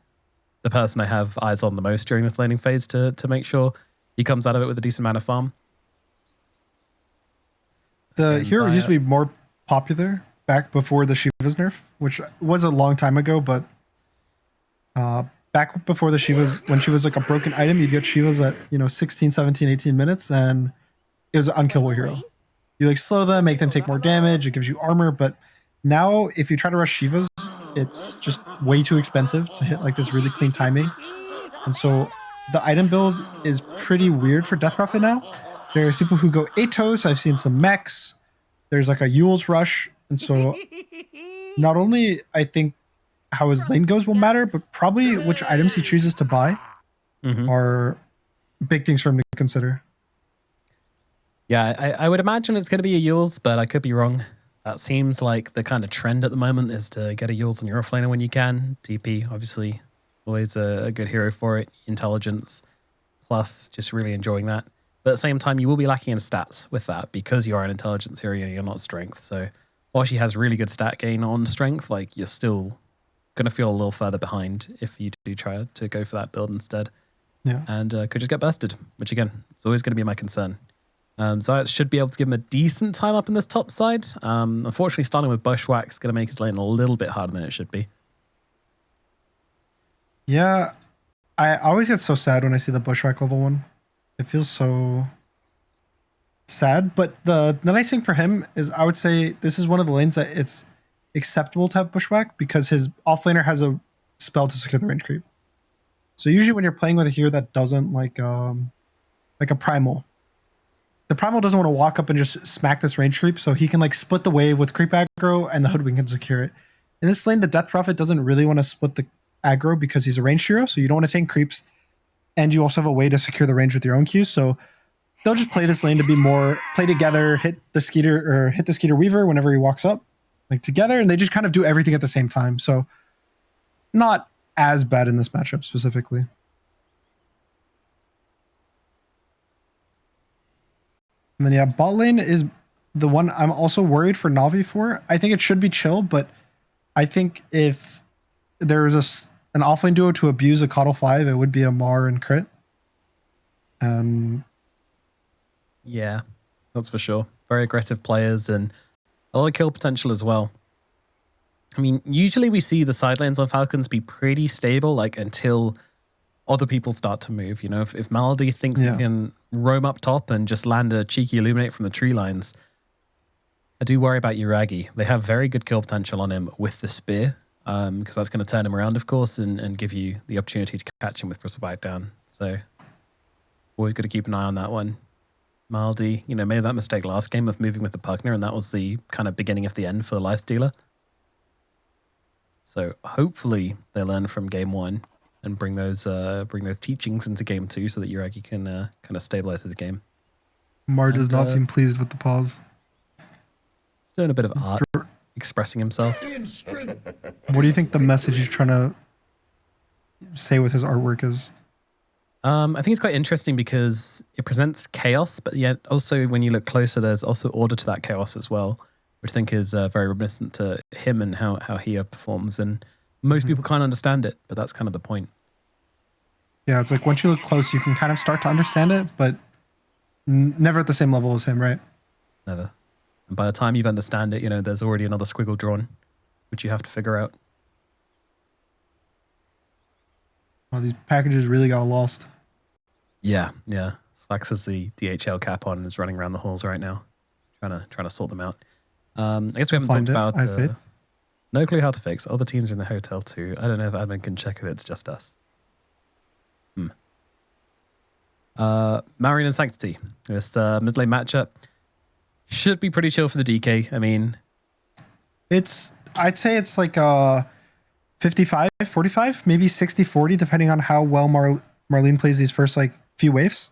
the person I have eyes on the most during this laning phase to make sure he comes out of it with a decent amount of farm. The hero used to be more popular back before the Shiva's nerf, which was a long time ago, but back before the Shiva's, when she was like a broken item, you'd get Shivas at, 16, 17, 18 minutes, and it was an unkillable hero. You like slow them, make them take more damage, it gives you armor, but now if you try to rush Shivas, it's just way too expensive to hit like this really clean timing. And so the item build is pretty weird for Death Prophet now. There's people who go 8 toes. I've seen some mechs. There's like a Yule's Rush. And so not only I think how his lane goes will matter, but probably which items he chooses to buy are big things for him to consider. Yeah, I would imagine it's going to be a Yule's, but I could be wrong. That seems like the kind of trend at the moment is to get a Yule's on your offlaner when you can. DP, obviously, always a good hero for it. Intelligence, plus just really enjoying that. But at the same time, you will be lacking in stats with that because you are an intelligence hero and you're not strength. So while she has really good stat gain on strength, like, you're still going to feel a little further behind if you do try to go for that build instead. Yeah. And could just get bursted, which again, is always going to be my concern. So I should be able to give him a decent time up in this top side. Unfortunately, starting with Bushwhack is going to make his lane a little bit harder than it should be. Yeah, I always get so sad when I see the Bushwhack level 1. It feels so sad. But the nice thing for him is I would say this is one of the lanes that it's acceptable to have Bushwhack because his offlaner has a spell to secure the range creep. So usually when you're playing with a hero that doesn't like a Primal, the Primal doesn't want to walk up and just smack this range creep, so he can like split the wave with creep aggro and the Hoodwink can secure it. In this lane, the Death Prophet doesn't really want to split the aggro because he's a ranged hero, so you don't want to tank creeps, and you also have a way to secure the range with your own Q, so they'll just play this lane to be more play together, hit the Skeeter Weaver whenever he walks up, like together, and they just kind of do everything at the same time. So not as bad in this matchup specifically. And then, yeah, bot lane is the one I'm also worried for Na'Vi for. I think it should be chill, but I think if there was an offlane duo to abuse a Coddle 5, it would be a Mar and Crit. And yeah, that's for sure. Very aggressive players and a lot of kill potential as well. I mean, usually we see the side lanes on Falcons be pretty stable, like until other people start to move. You know, if Malady thinks Yeah. he can roam up top and just land a cheeky Illuminate from the tree lines, I do worry about Yuragi. They have very good kill potential on him with the spear, because that's going to turn him around, of course, and give you the opportunity to catch him with Bristlebite down. So always got to keep an eye on that one. Maldy, you know, made that mistake last game of moving with the Pugner, and that was the kind of beginning of the end for the Lifestealer. So hopefully they learn from game 1 and bring those teachings into game 2 so that Yuragi can kind of stabilize his game. Mar does And, not seem pleased with the pause. He's doing a bit of art, expressing himself. What do you think the message he's trying to say with his artwork is? I think it's quite interesting because it presents chaos, but yet also when you look closer, there's also order to that chaos as well, which I think is very reminiscent to him and how he performs. And most people can't understand it, but that's kind of the point. Yeah, it's like once you look close, you can kind of start to understand it, but never at the same level as him, right? Never. And by the time you understand it, you know, there's already another squiggle drawn, which you have to figure out. Oh, these packages really got lost. Yeah. Slacks has the DHL cap on and is running around the halls right now, trying to sort them out. I guess we haven't talked about I have faith. no clue how to fix. Other teams in the hotel too. I don't know if admin can check if it's just us. Marion and Sanctity. This mid lane matchup should be pretty chill for the DK. I mean, I'd say it's like 55, 45, maybe 60, 40, depending on how well Marlene plays these first like few waves.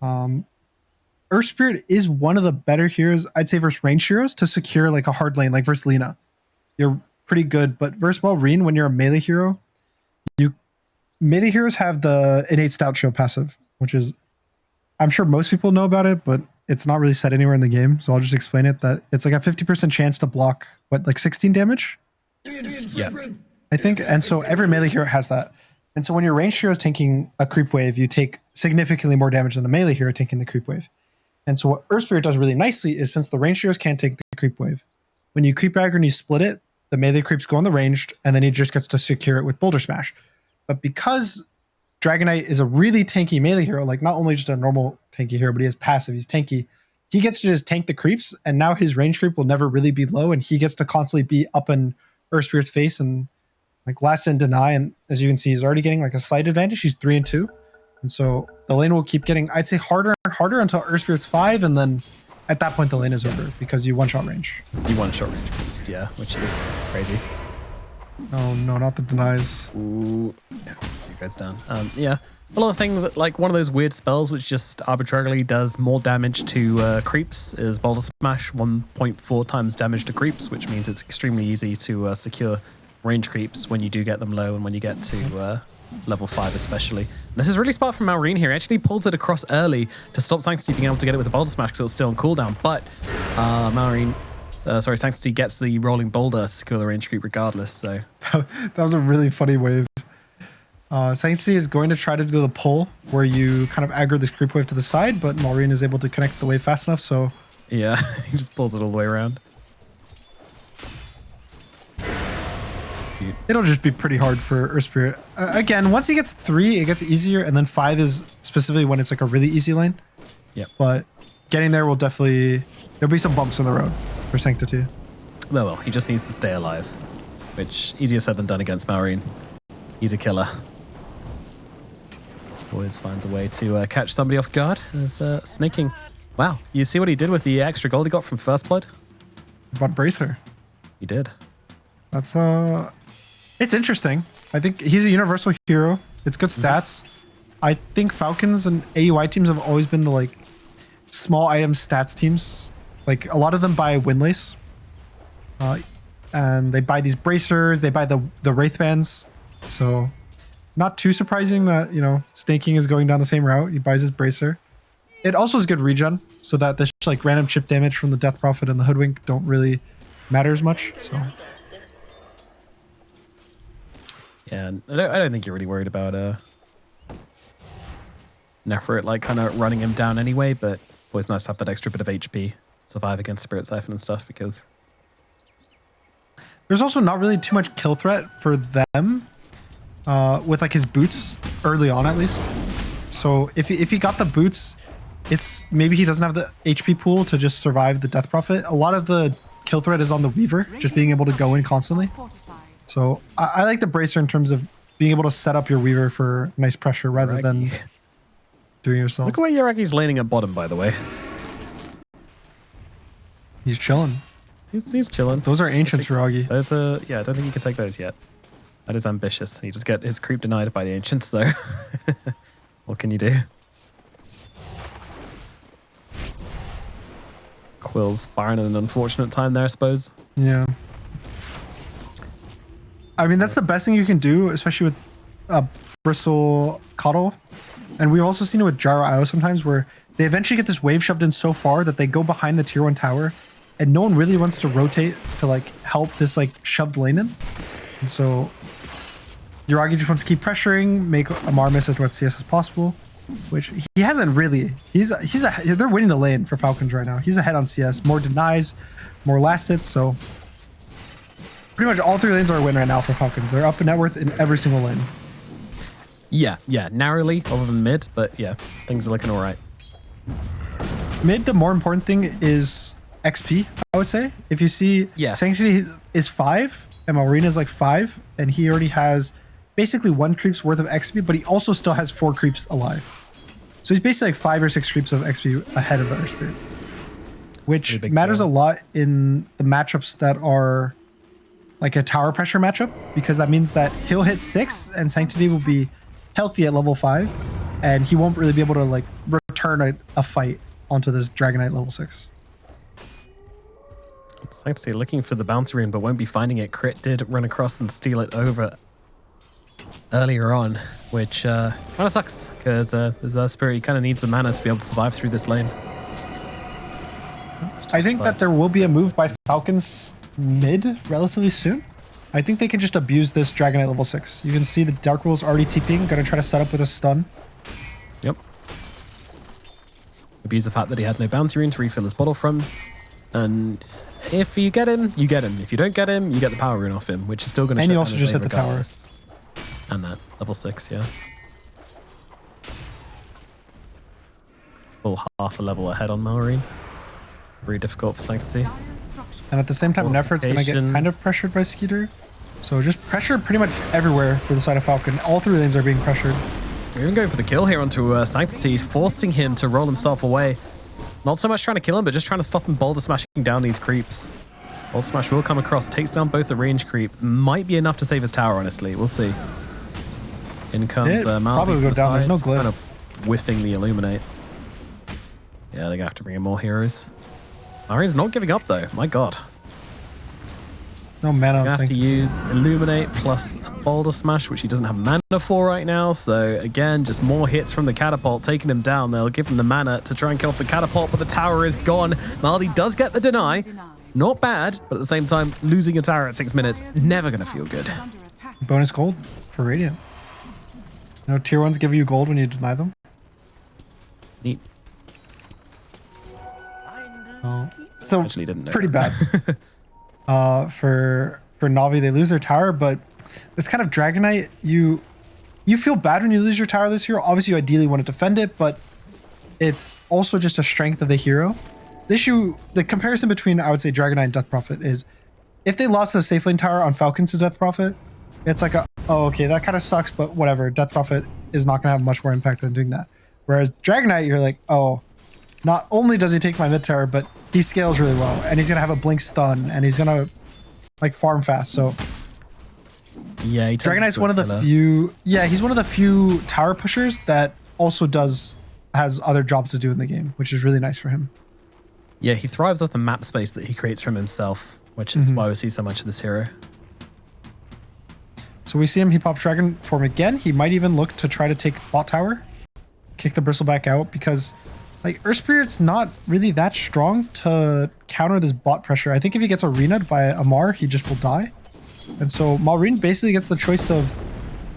Earth Spirit is one of the better heroes, I'd say, versus ranged heroes to secure like a hard lane, like versus Lina. You're pretty good, but versus Marlene, when you're a melee hero, melee heroes have the innate stout shield passive, which is, I'm sure most people know about it, but it's not really said anywhere in the game. So I'll just explain it, that it's like a 50% chance to block, like 16 damage? yeah. I think. And so every melee hero has that. And so when your ranged hero is tanking a creep wave, you take significantly more damage than a melee hero taking the creep wave. And so what Earth Spirit does really nicely is, since the ranged heroes can't take the creep wave, when you creep aggro and you split it, the melee creeps go on the ranged, and then he just gets to secure it with Boulder Smash. But because Dragonite is a really tanky melee hero, like not only just a normal tanky hero, but he has passive, he's tanky, he gets to just tank the creeps, and now his range creep will never really be low, and he gets to constantly be up in Earth Spirit's face and like last and deny. And as you can see, he's already getting like a slight advantage. He's 3-2. And so the lane will keep getting, I'd say, harder and harder until Earth Spirit's 5, and then at that point the lane is over because you one-shot range. You want short range creeps, yeah, which is crazy. Oh no, not the denies. Ooh, yeah, you guys down. Yeah, a lot of thing that, like one of those weird spells which just arbitrarily does more damage to creeps is Boulder Smash, 1.4 times damage to creeps, which means it's extremely easy to secure range creeps when you do get them low and when you get to level 5 especially. And this is really smart from Maureen here. He actually pulls it across early to stop Sanctity being able to get it with the Boulder Smash because it was still on cooldown. But Sanctity gets the rolling boulder to secure the range creep regardless. So That was a really funny wave. Sanctity is going to try to do the pull where you kind of aggro this creep wave to the side, but Maureen is able to connect the wave fast enough, so yeah, he just pulls it all the way around. it'll just be pretty hard for Earth Spirit. Again, once he gets 3, it gets easier, and then 5 is specifically when it's like a really easy lane. Yeah. But getting there will definitely, there'll be some bumps in the road for Sanctity. Well, he just needs to stay alive, which easier said than done against Maureen. He's a killer. Always finds a way to catch somebody off guard as snaking. Wow, you see what he did with the extra gold he got from First Blood? But Bracer. He did. That's it's interesting. I think he's a universal hero. It's good stats. I think Falcons and AUI teams have always been the like small item stats teams. Like a lot of them buy Windlace. And they buy these bracers, they buy the Wraithbands. So not too surprising that, you know, Snaking is going down the same route. He buys his bracer. It also is good regen, so that this like random chip damage from the Death Prophet and the Hoodwink don't really matter as much. So Yeah, and I don't think you're really worried about Nefrit like kind of running him down anyway, but always nice to have that extra bit of HP to survive against Spirit Siphon and stuff, because there's also not really too much kill threat for them. with like his boots early on at least. So if he got the boots, it's maybe he doesn't have the HP pool to just survive the Death Prophet. A lot of the kill threat is on the Weaver, just being able to go in constantly. Fortified. So I like the Bracer in terms of being able to set up your Weaver for nice pressure rather than doing it yourself. Look at where Yuragi's laning at bottom, by the way. He's chilling. He's chilling. Those are ancients, Yuragi. Those are, yeah, I don't think you can take those yet. That is ambitious. You just get his creep denied by the ancients, so what can you do? Quill's firing at an unfortunate time there, I suppose. Yeah. I mean, that's the best thing you can do, especially with Bristle Coddle. And we've also seen it with Gyro IO sometimes where they eventually get this wave shoved in so far that they go behind the tier 1 tower and no one really wants to rotate to like help this like shoved lane in. And so Yuragi just wants to keep pressuring, make Amar miss as much CS as possible, which he hasn't really. They're winning the lane for Falcons right now. He's ahead on CS. More denies, more last hits. So pretty much all 3 lanes are a win right now for Falcons. They're up in net worth in every single lane. Yeah, narrowly, other than mid, but yeah, things are looking all right. Mid, the more important thing is XP, I would say. If you see, Sanctity is 5 and Marina is like 5, and he already has basically 1 creep's worth of XP, but he also still has 4 creeps alive. So he's basically like 5 or 6 creeps of XP ahead of Earth Spirit, which matters a lot in the matchups that are like a tower pressure matchup, because that means that he'll hit 6 and Sanctity will be healthy at level 5, and he won't really be able to like return a fight onto this Dragonite level 6. Sanctity looking for the bounty rune, but won't be finding it. Crit did run across and steal it over earlier on, which kind of sucks, because his Spirit kind of needs the mana to be able to survive through this lane. I think that there will be a move by Falcons mid relatively soon. I think they can just abuse this Dragonite level 6. You can see the Dark Will's already TPing, gonna try to set up with a stun. Yep. Abuse the fact that he had no bounty rune to refill his bottle from. And if you get him, you get him. If you don't get him, you get the power rune off him, which is still gonna And you also just hit the tower. And that level 6, yeah. Full half a level ahead on Malrine. Very difficult for Sanctity. And at the same time, Nefert's going to get kind of pressured by Skeeter. So just pressure pretty much everywhere for the side of Falcon. All 3 lanes are being pressured. We're even going for the kill here onto Sanctity. He's forcing him to roll himself away. Not so much trying to kill him, but just trying to stop him boulder smashing down these creeps. Boulder smash will come across, takes down both the range creep. Might be enough to save his tower, honestly. We'll see. In comes Malrine. Probably go down. There's no glyph. Kind of whiffing the Illuminate. Yeah, they're going to have to bring in more heroes. Marine's not giving up, though. My god. No mana on have to Sanctity. use Illuminate plus Boulder Smash, which he doesn't have mana for right now. So again, just more hits from the catapult, taking him down. They'll give him the mana to try and kill off the catapult, but the tower is gone. Maldi does get the deny. Not bad, but at the same time, losing a tower at 6 minutes, never going to feel good. Bonus gold for Radiant. You know, tier 1s give you gold when you deny them. Neat. Oh. So Actually didn't know pretty that. bad. For Na'Vi, they lose their tower, but it's kind of Dragonite. You feel bad when you lose your tower this hero. Obviously, you ideally want to defend it, but it's also just a strength of the hero. The comparison between, I would say, Dragonite and Death Prophet is if they lost the safe lane tower on Falcons to Death Prophet, it's like, oh, okay, that kind of sucks, but whatever. Death Prophet is not going to have much more impact than doing that. Whereas Dragonite, you're like, oh, not only does he take my mid tower, but he scales really well, and he's gonna have a blink stun, and he's gonna like farm fast. So yeah, Dragonite's one of the few. Yeah, he's one of the few tower pushers that also has other jobs to do in the game, which is really nice for him. Yeah, he thrives off the map space that he creates from himself, which is why we see so much of this hero. So we see him. He pops Dragon form again. He might even look to try to take bot tower, kick the Bristle back out, because like Earth Spirit's not really that strong to counter this bot pressure. I think if he gets arenaed by Amar, he just will die. And so Malrine basically gets the choice of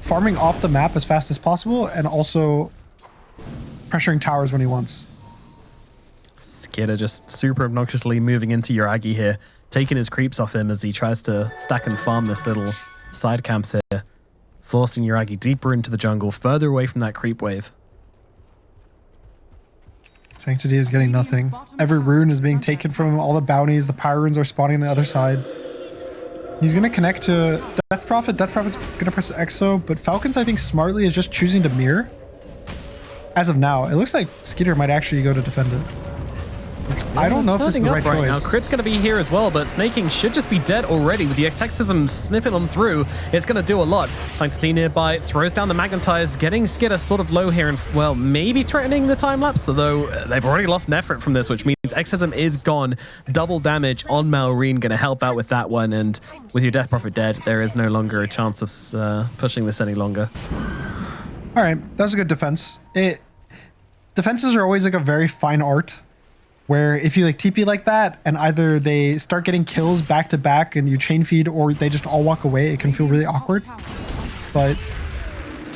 farming off the map as fast as possible and also pressuring towers when he wants. Skidder just super obnoxiously moving into Yuragi here, taking his creeps off him as he tries to stack and farm this little side camps here. forcing Yuragi deeper into the jungle, further away from that creep wave. Sanctity is getting nothing. Every rune is being taken from him. All the bounties, the pyro runes are spawning on the other side. He's going to connect to Death Prophet. Death Prophet's going to press Exo, but Falcons, I think, smartly is just choosing to mirror. As of now, it looks like Skeeter might actually go to defend it. I don't know if this is the right choice. Now, Crit's going to be here as well, but Snaking should just be dead already. With the Exorcism snipping them through, it's going to do a lot. Sanctity nearby, throws down the Magnetize, getting Skitter sort of low here, and, well, maybe threatening the time-lapse, although they've already lost Nefrit from this, which means Exorcism is gone. Double damage on Malrine, going to help out with that one, and with your Death Prophet dead, there is no longer a chance of pushing this any longer. All right, that was a good defense. Defenses are always like a very fine art, where if you like TP like that and either they start getting kills back to back and you chain feed or they just all walk away, it can feel really awkward. But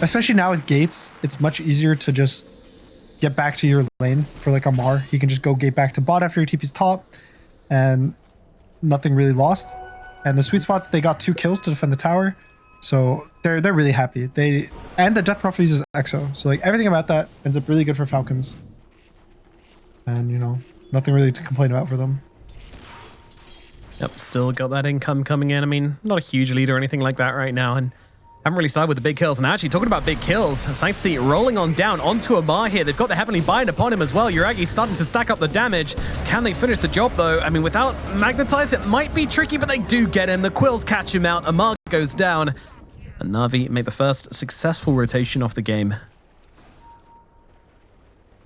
especially now with gates, it's much easier to just get back to your lane for like Amar. He can just go gate back to bot after he TP's top and nothing really lost. And the sweet spots, they got 2 kills to defend the tower. So they're really happy. And the Death Prophet uses Exo. So like everything about that ends up really good for Falcons. And you know, nothing really to complain about for them. Yep, still got that income coming in. I mean, not a huge lead or anything like that right now, and haven't really started with the big kills. And actually, talking about big kills, Sanctity rolling on down onto Amar here. They've got the Heavenly Bind upon him as well. Yuragi starting to stack up the damage. Can they finish the job, though? I mean, without Magnetize, it might be tricky, but they do get him. The Quills catch him out. Amar goes down. And Na'Vi made the first successful rotation off the game.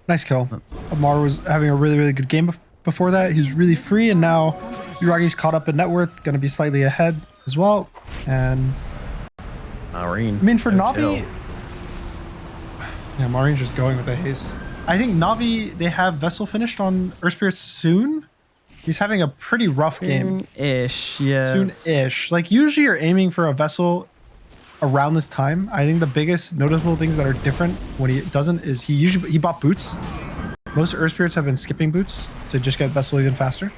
Nice kill. Amar was having a really, really good game before that. He was really free, and now Yuragi's caught up in net worth, going to be slightly ahead as well. And Marine. I mean, for Na'Vi, yeah, Marine's just going with the haste. I think Na'Vi, they have Vessel finished on Earth Spirit soon. He's having a pretty rough game. Soon-ish, yeah. Soon-ish. Like, usually you're aiming for a Vessel around this time. I think the biggest noticeable things that are different when he doesn't is he bought boots. Most Earth Spirits have been skipping boots to just get Vessel even faster.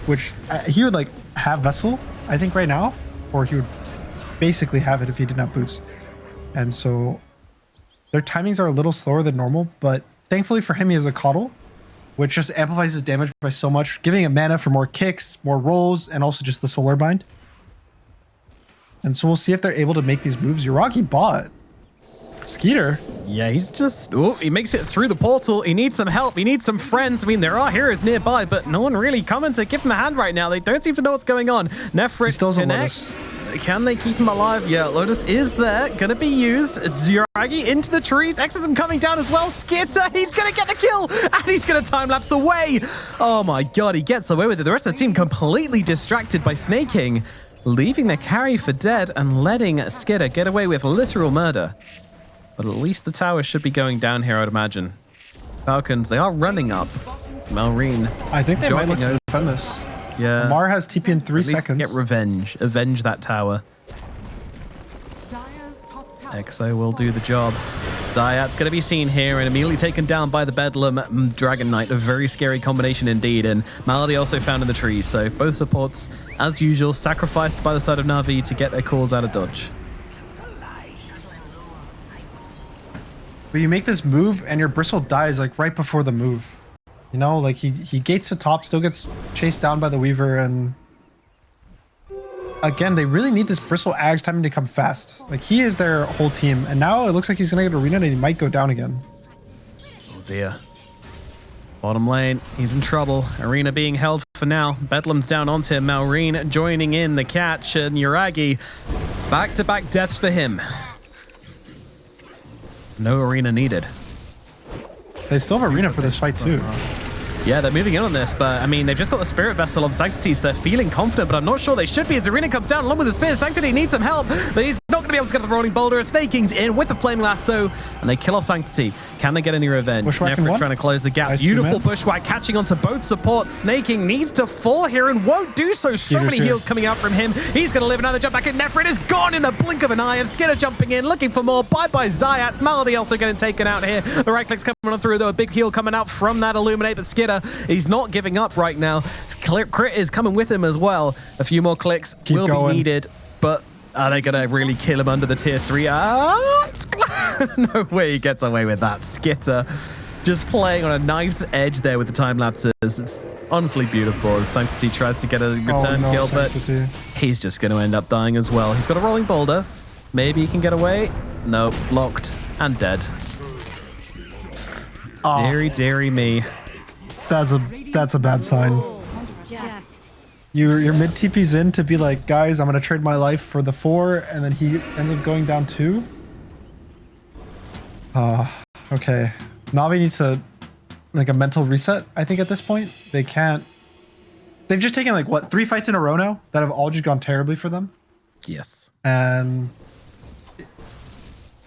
Which he would like have Vessel, I think, right now, or he would basically have it if he didn't have boots. And so their timings are a little slower than normal, but thankfully for him, he has a Coddle, which just amplifies his damage by so much, giving him mana for more kicks, more rolls, and also just the Solar Bind. And so we'll see if they're able to make these moves. Yuragi bought Skeeter. Yeah, he's just... Oh, he makes it through the portal. He needs some help. He needs some friends. I mean, there are heroes nearby, but no one really coming to give him a hand right now. They don't seem to know what's going on. Nefrit connects. Can they keep him alive? Yeah, Lotus is there. Gonna be used. Yuragi into the trees. Exorcism coming down as well. Skitter, he's gonna get the kill, and he's gonna time-lapse away. Oh my god, he gets away with it. The rest of the team completely distracted by Snaking, leaving their carry for dead and letting Skitter get away with literal murder. But at least the tower should be going down here, I'd imagine. Falcons, they are running up. Malrine. I think they might look to defend this. Yeah. Amar has TP in 3 seconds. Get revenge. Avenge that tower. Exo will do the job. Zayat's going to be seen here and immediately taken down by the Bedlam Dragon Knight. A very scary combination indeed. And Malady also found in the trees. So both supports, as usual, sacrificed by the side of Na'Vi to get their calls out of dodge. But you make this move and your Bristle dies like right before the move. You know, like he gates the top, still gets chased down by the Weaver, and again, they really need this Bristle Ags timing to come fast. Like, he is their whole team, and now it looks like he's gonna get Arena and he might go down again. Oh dear. Bottom lane, he's in trouble. Arena being held for now. Bedlam's down onto him. Malrine joining in the catch, and Yuragi, back-to-back deaths for him. No Arena needed. They still have Arena for this fight too. Yeah, they're moving in on this, but I mean, they've just got the Spirit Vessel on Sanctity, so they're feeling confident, but I'm not sure they should be as Arena comes down along with the Spear. Sanctity needs some help, but he's not going to be able to get the Rolling Boulder. Snaking's in with the Flaming Lasso, and they kill off Sanctity. Can they get any revenge? Nefrit trying to close the gap. Nice. Beautiful Bushwhack catching onto both supports. Snaking needs to fall here and won't do so. So many heals coming out from him. He's going to live another jump back in. Nefrit is gone in the blink of an eye, and Skinner jumping in, looking for more. Bye-bye Zayats. Malady also getting taken out here. The right click's coming on through, though. A big heal coming out from that Illuminate, but Skinner, he's not giving up right now. Crit is coming with him as well. A few more clicks will be needed, but Are they going to really kill him under the tier 3? No way he gets away with that. Skitter just playing on a nice edge there with the time lapses. It's honestly beautiful. Sanctity tries to get a return kill, Sanctity. but he's just going to end up dying as well. He's got a rolling boulder. Maybe he can get away. No, blocked and dead. Oh, Deary me. that's a bad sign. Your mid TP's in to be like, guys, I'm gonna trade my life for the 4, and then he ends up going down 2. Okay. Na'Vi needs to like a mental reset, I think at this point. They've just taken like what, 3 fights in a row now that have all just gone terribly for them. Yes. And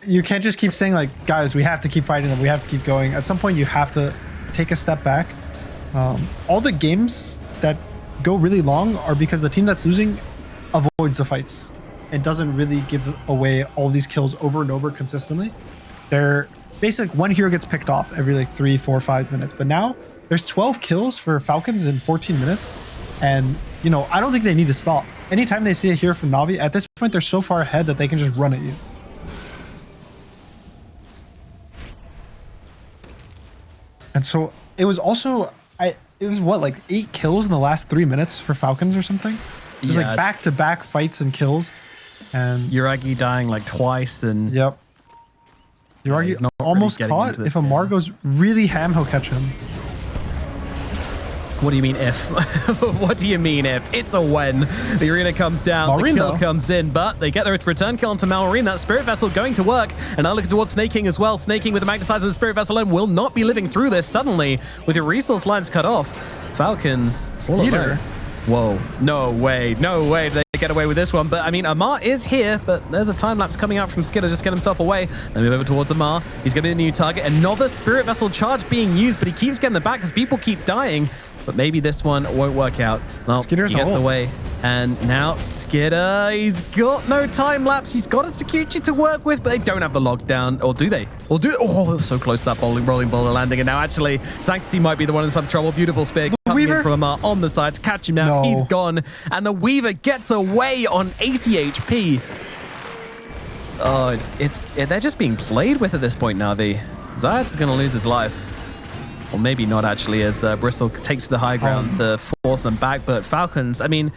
you can't just keep saying like, guys, we have to keep fighting them, we have to keep going. At some point you have to take a step back. All the games that go really long are because the team that's losing avoids the fights and doesn't really give away all these kills over and over consistently. They're basically one hero gets picked off every like 3, 4, 5 minutes, but now there's 12 kills for Falcons in 14 minutes, and you know, I don't think they need to stop. Anytime they see a hero from Na'Vi, at this point they're so far ahead that they can just run at you. And so it was also it was what, like 8 kills in the last 3 minutes for Falcons or something? It was like back-to-back fights and kills. And Yuragi dying like twice, and yep. Yuragi he's not almost really getting caught. into this If Amar goes really ham, he'll catch him. What do you mean if? What do you mean if? It's a when. The arena comes down, Malrine, the kill though. comes in, but they get their return kill onto Malrine. That Spirit Vessel going to work, and now looking towards Snaking as well. Snaking with the Magnetizer and the Spirit Vessel alone will not be living through this suddenly with your resource lines cut off. Falcons. all Skeeter. alone. Whoa. No way they get away with this one. But I mean, Amar is here, but there's a time lapse coming out from Skitter. Just get himself away. Then move over towards Amar. He's going to be the new target. Another Spirit Vessel charge being used, but he keeps getting the back because people keep dying. But maybe this one won't work out. Well, Skitter's he gets hole. away. And now Skitter, he's got no time lapse. He's got a Sakuchi to work with, but they don't have the lockdown. Or do they? Oh, they were so close to that rolling boulder landing. And now actually, Sanctity might be the one in some trouble. Beautiful spear coming in Weaver? from Amar on the side to catch him now. No. He's gone. And the Weaver gets away on 80 HP. Oh, they're just being played with at this point, Na'Vi. Zayat's going to lose his life. Or maybe not actually, as Bristle takes the high ground to force them back. But Falcons, I mean,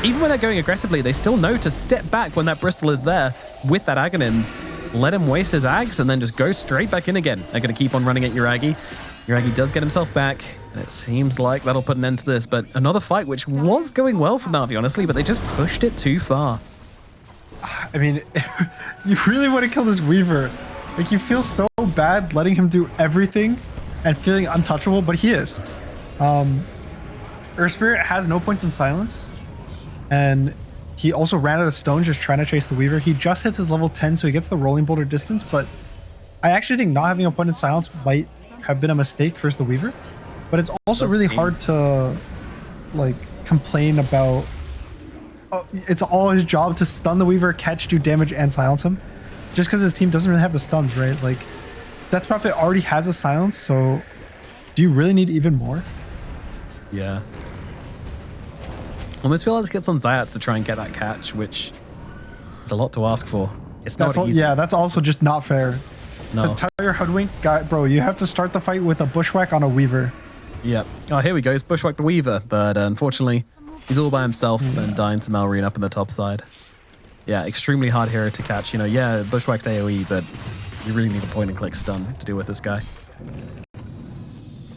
even when they're going aggressively, they still know to step back when that Bristle is there with that Aghanims. Let him waste his Ags and then just go straight back in again. They're going to keep on running at Yuragi. Yuragi does get himself back, and it seems like that'll put an end to this. But another fight which was going well for Na'Vi, honestly, but they just pushed it too far. I mean, you really want to kill this Weaver. Like, you feel so bad letting him do everything and feeling untouchable, but he is. Earth Spirit has no points in silence, and he also ran out of stones just trying to chase the Weaver. He just hits his level 10, so he gets the rolling boulder distance, but I actually think not having a point in silence might have been a mistake versus the Weaver. But it's also really hard to like complain about. It's all his job to stun the Weaver, catch, do damage, and silence him. Just because his team doesn't really have the stuns, right? Like, Death Prophet already has a silence, so do you really need even more? Yeah. Almost feel like it gets on Zayats to try and get that catch, which is a lot to ask for. It's not easy. Yeah, that's also just not fair. No. To tell your hoodwink guy, bro, you have to start the fight with a bushwhack on a Weaver. Yep. Oh, here we go. He's Bushwhack the Weaver, but unfortunately, he's all by himself and dying to Malrine up in the top side. Yeah, extremely hard hero to catch. You know, yeah, Bushwhack's AoE, but you really need a point-and-click stun to deal with this guy.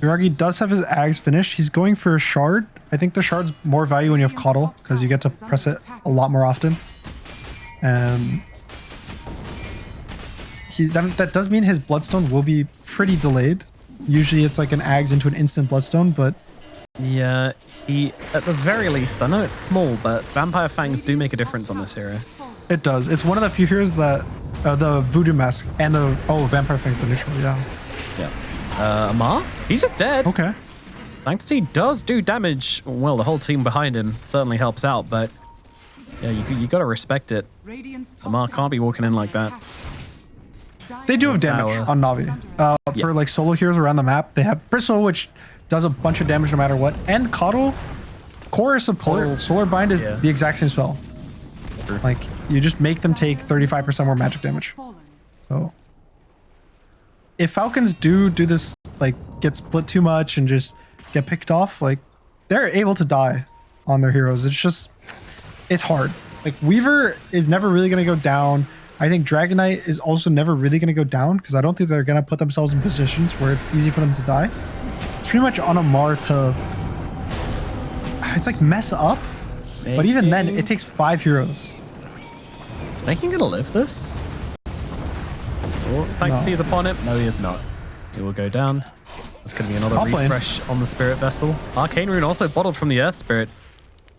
Yuragi does have his Ags finished. He's going for a shard. I think the shard's more value when you have Coddle, because you get to press it a lot more often. And that does mean his Bloodstone will be pretty delayed. Usually it's like an Ags into an instant Bloodstone, but yeah, he, at the very least, I know it's small, but Vampire Fangs do make a difference on this hero. it does. It's one of the few heroes that the Voodoo Mask and the Vampire Fangs neutral, yeah. Yeah. Amar? He's just dead. Okay. Sanctity does do damage. Well, the whole team behind him certainly helps out, but yeah, you got to respect it. Amar can't be walking in like that. They do have damage on Na'Vi. For like solo heroes around the map, they have Bristle, which does a bunch of damage no matter what, and Coddle. Core is support. Solar Bind is the exact same spell. True. Like, you just make them take 35% more magic damage. Fallen. So if Falcons do this, like, get split too much and just get picked off, like, they're able to die on their heroes. It's hard. Like, Weaver is never really going to go down. I think Dragon Knight is also never really going to go down because I don't think they're going to put themselves in positions where it's easy for them to die. It's pretty much on Amar to, it's like mess up. But even then, it takes 5 heroes. Is Naking gonna live this? Oh, Sanctity is upon him. No, he is not. He will go down. There's gonna be another refresh on the Spirit Vessel. Arcane Rune also bottled from the Earth Spirit.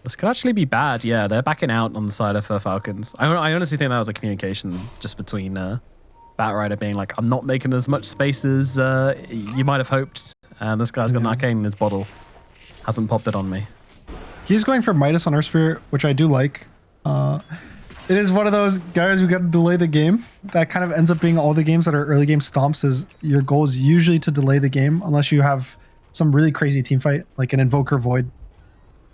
This could actually be bad. Yeah, they're backing out on the side of Falcons. I honestly think that was a communication just between Batrider being like, I'm not making as much space as you might have hoped. And this guy's got an Arcane in his bottle. Hasn't popped it on me. He's going for Midas on Earth Spirit, which I do like. It is one of those guys we got to delay the game. That kind of ends up being all the games that are early game stomps. Is your goal is usually to delay the game unless you have some really crazy team fight like an Invoker Void.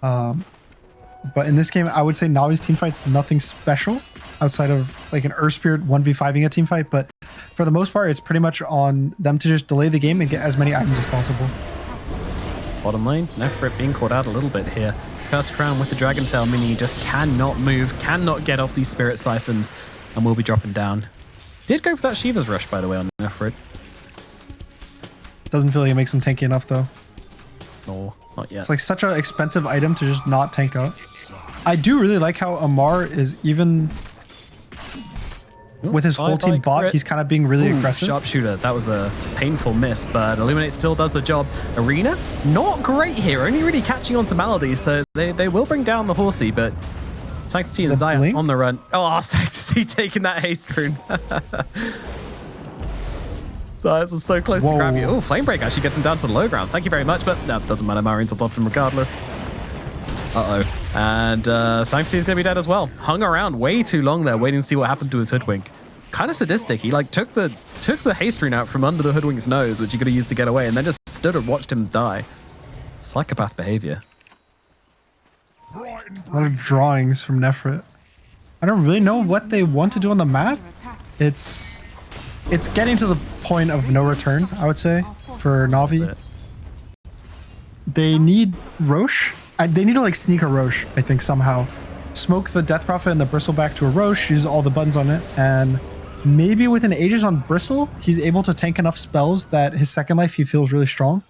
But in this game, I would say Navi's team fight's nothing special outside of like an Earth Spirit 1v5ing a team fight. But for the most part, it's pretty much on them to just delay the game and get as many items as possible. Bottom lane, Nefrit being caught out a little bit here. Cursed Crown with the Dragon Tail mini just cannot move, cannot get off these Spirit Siphons, and will be dropping down. Did go for that Shiva's Rush, by the way, on Nefrit. Doesn't feel like it makes him tanky enough, though. No, not yet. It's like such an expensive item to just not tank out. I do really like how Amar is even with his whole team bot. He's kind of being really aggressive. Sharpshooter, that was a painful miss, but Illuminate still does the job. Arena, not great here, only really catching on to Malady, so they will bring down the Horsey, but Sanctity and Zion on the run. Oh, Sanctity taking that haste rune. Zion was so close to grab you. Oh, Flame Break actually gets him down to the low ground. Thank you very much, but that doesn't matter. Marine's on top of him regardless. Uh-oh. And Sanctity is going to be dead as well. Hung around way too long there, waiting to see what happened to his Hoodwink. Kind of sadistic. He like took the haste rune out from under the Hoodwink's nose, which he could have used to get away, and then just stood and watched him die. Psychopath behavior. A lot of drawings from Nefrit. I don't really know what they want to do on the map. It's getting to the point of no return, I would say, for Na'Vi. They need Roche. They need to like sneak a Roche, I think, somehow. Smoke the Death Prophet and the Bristleback to a Roche, use all the buttons on it, and maybe with an Aegis on Bristle, he's able to tank enough spells that his second life he feels really strong.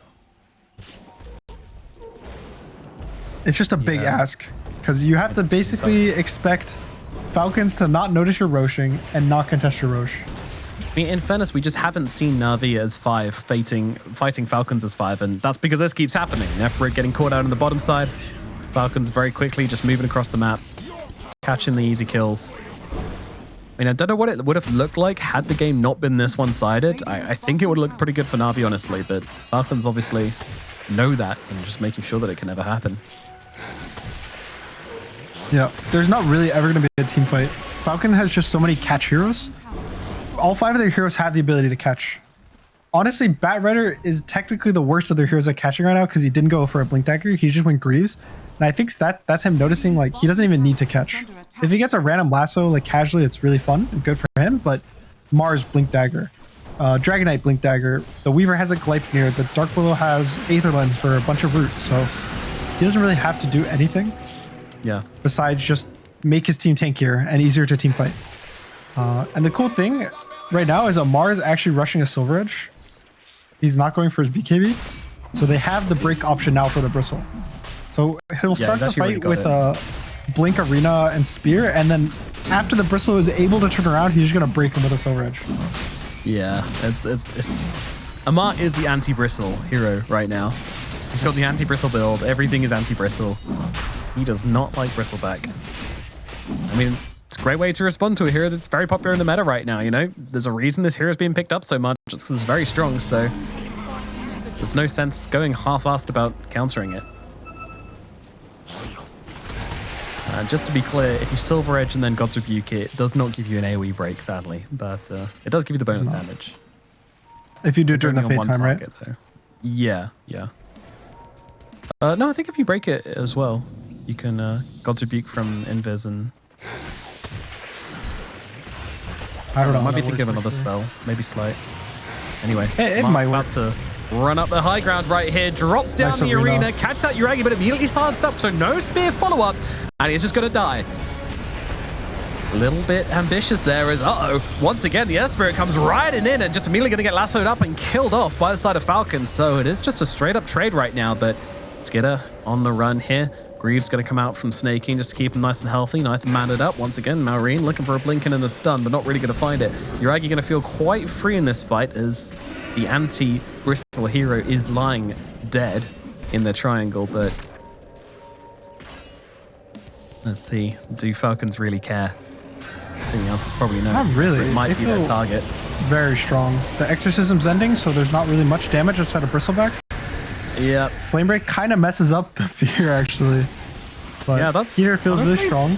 It's just a big ask, because you have to basically expect Falcons to not notice your Roshing and not contest your Roche. I mean, in fairness, we just haven't seen Na'Vi as 5 fighting Falcons as 5, and that's because this keeps happening. Nefrit getting caught out on the bottom side. Falcons very quickly just moving across the map, catching the easy kills. I mean, I don't know what it would have looked like had the game not been this one-sided. I think it would look pretty good for Na'Vi, honestly, but Falcons obviously know that and just making sure that it can never happen. Yeah, there's not really ever going to be a team fight. Falcon has just so many catch heroes. All 5 of their heroes have the ability to catch. Honestly, Batrider is technically the worst of their heroes at catching right now because he didn't go for a Blink Dagger. He just went Greaves. And I think that's him noticing like he doesn't even need to catch. If he gets a random lasso like casually, it's really fun and good for him. But Mars Blink Dagger, Dragon Knight Blink Dagger, the Weaver has a Gleipnir, the Dark Willow has Aether Lens for a bunch of roots. So he doesn't really have to do anything. Yeah. Besides just make his team tankier and easier to team fight. And the cool thing right now is Amar is actually rushing a Silver Edge. He's not going for his BKB. So they have the break option now for the Bristle. So he'll start the fight with a Blink, Arena, and Spear. And then after the Bristle is able to turn around, he's just going to break him with a Silver Edge. Yeah, it's Amar is the anti-Bristle hero right now. He's got the anti-Bristle build. Everything is anti-Bristle. He does not like Bristleback. I mean, it's a great way to respond to a hero that's very popular in the meta right now, you know? There's a reason this hero is being picked up so much. It's because it's very strong, so there's no sense going half-assed about countering it. Just to be clear, if you Silver Edge and then God's Rebuke, it does not give you an AoE break, sadly, but it does give you the bonus damage. If you do it during the Fate time, right? Though. Yeah, yeah. No, I think if you break it as well, you can God's Rebuke from Invis and I don't know. Might how be that thinking of works, another actually. spell. Maybe Slight. Anyway, It Mars might about to run up the high ground right here. Drops down Nice the arena. arena. Catches out Yuragi, but immediately silenced up. So no spear follow-up. And he's just going to die. A little bit ambitious there as, once again, the Earth Spirit comes riding in and just immediately going to get lassoed up and killed off by the side of Falcons. So it is just a straight-up trade right now, but Skidder on the run here. Greaves going to come out from snaking just to keep him nice and healthy. Nice and manned up. Once again, Maureen looking for a blinking and a stun, but not really going to find it. Yuragi going to feel quite free in this fight as the anti-Bristol hero is lying dead in the triangle, but let's see. Do Falcons really care? I think the answer's probably no. Not really. It might They be their feel target. Very strong. The Exorcism's ending, so there's not really much damage outside of Bristleback. Yeah. Flamebreak kind of messes up the fear, actually. But Yeah, that's Skeeter feels really honestly strong.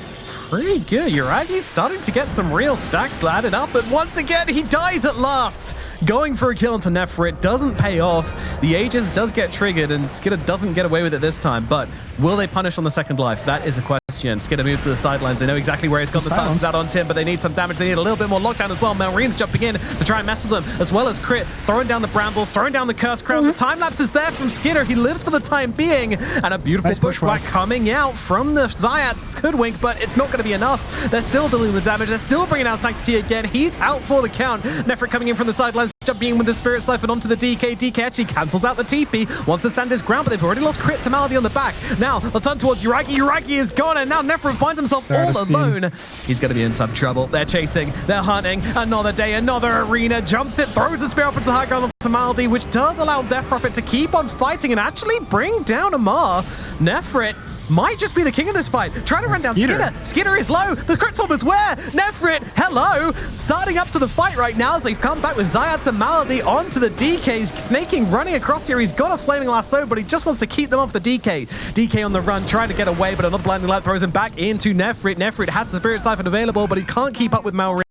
pretty good. Yuragi's starting to get some real stacks added up, but once again, he dies at last. Going for a kill into Nefrit doesn't pay off. The Aegis does get triggered, and Skidder doesn't get away with it this time, but will they punish on the second life? That is a question. Skidder moves to the sidelines. They know exactly where he's got the silence out onto him, but they need some damage. They need a little bit more lockdown as well. Malreen's jumping in to try and mess with them, as well as Crit, throwing down the brambles, throwing down the Curse Crown. The time lapse is there from Skidder. He lives for the time being, and a beautiful Nice pushback pushback. coming out from the Zayat's Hoodwink, but it's not going to be enough. They're still dealing the damage. They're still bringing out Sanctity again. He's out for the count. Nefrit coming in from the sidelines, jumping in with the Spirit Siphon onto the DK. DK actually cancels out the TP, wants to stand his ground, but they've already lost Crit to Malady on the back. Now, they'll turn towards Yuragi. Yuragi is gone, and now Nefrit finds himself all alone. He's going to be in some trouble. They're chasing, they're hunting. Another day, another arena. Jumps it, throws the spear up into the high ground to Malady, which does allow Death Prophet to keep on fighting and actually bring down Amar. Nefrit might just be the king of this fight. Trying to run down Skidder. Skidder is low. The crit swap is where? Nefrit, hello. Starting up to the fight right now as they've come back with Zayats and Malady onto the DKs. Snaking running across here. He's got a flaming lasso, but he just wants to keep them off the DK. DK on the run, trying to get away, but another blinding light throws him back into Nefrit. Nefrit has the Spirit Siphon available, but he can't keep up with Malreen.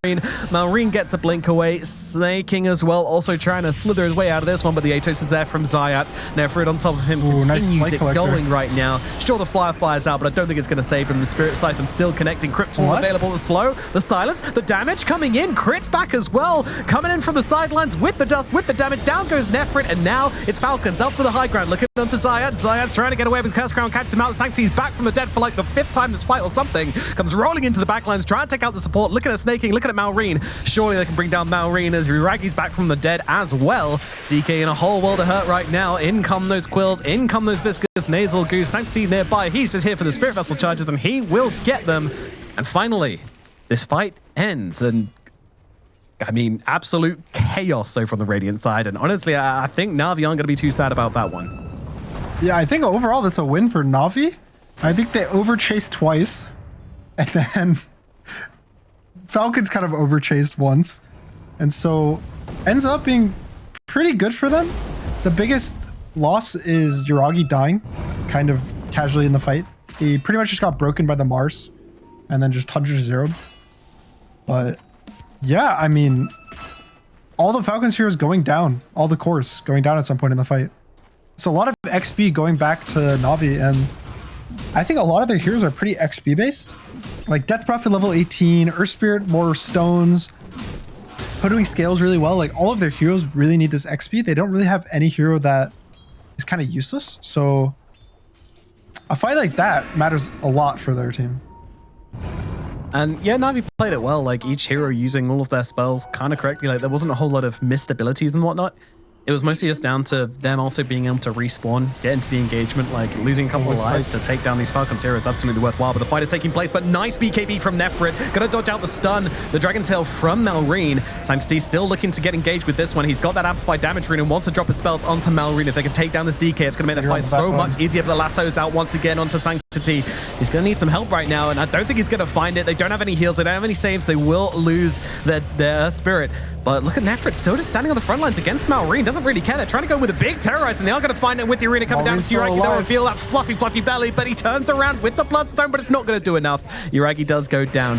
Malreen gets a blink away. Snaking as well, also trying to slither his way out of this one, but the Atos is there from Zayats. Nefrit on top of him continues nice it collector. going right now. Sure, the Firefly's out, but I don't think it's going to save him. The Spirit Siphon still connecting. Crit's available to slow. The silence, the damage coming in. Crit's back as well. Coming in from the sidelines with the dust, with the damage. Down goes Nefrit, and now it's Falcons up to the high ground. Looking onto Zayat. Zayat's trying to get away with Curse Crown. Catches him out. Sanctity's back from the dead for like the 5th time this fight or something. Comes rolling into the backlines, trying to take out the support. Looking at Snaking, looking at Malreen. Surely they can bring down Malreen as Yuragi's back from the dead as well. DK in a whole world of hurt right now. In come those Quills. In come those Viscous Nasal Goose. Sanctity nearby. He's just here for the Spirit Vessel charges, and he will get them. And finally, this fight ends. And I mean, absolute chaos over on the Radiant side. And honestly, I think Na'Vi aren't going to be too sad about that one. Yeah, I think overall this is a win for Na'Vi. I think they overchased twice, and then Falcons kind of overchased once. And so ends up being pretty good for them. The biggest loss is Yuragi dying kind of casually in the fight. He pretty much just got broken by the Mars and then just 100-0. But yeah, I mean, all the Falcons heroes going down, all the cores going down at some point in the fight. So a lot of XP going back to Na'Vi, and I think a lot of their heroes are pretty XP based. Like Death Prophet level 18, Earth Spirit more stones, Hoodwink scales really well. Like all of their heroes really need this XP. They don't really have any hero that is kind of useless. So a fight like that matters a lot for their team. And yeah, Na'Vi played it well, like each hero using all of their spells kind of correctly. Like there wasn't a whole lot of missed abilities and whatnot. It was mostly just down to them also being able to respawn, get into the engagement, like losing a couple of lives to take down these Falcons here is absolutely worthwhile. But the fight is taking place, but nice BKB from Nefrit. Gonna dodge out the stun. The Dragon Tail from Malreen. Sanctity still looking to get engaged with this one. He's got that amplified damage rune and wants to drop his spells onto Malreen. If they can take down this DK, it's gonna make the fight so much easier. But the lasso's out once again onto Sanctity. He's gonna need some help right now, and I don't think he's gonna find it. They don't have any heals, they don't have any saves. They will lose their spirit. But look at Nefrit still just standing on the front lines against Malreen. Doesn't really care. They're trying to go with a big terrorize, and they are going to find it with the arena coming down to Yuragi. They reveal that fluffy belly, but he turns around with the Bloodstone, but it's not going to do enough. Yuragi does go down.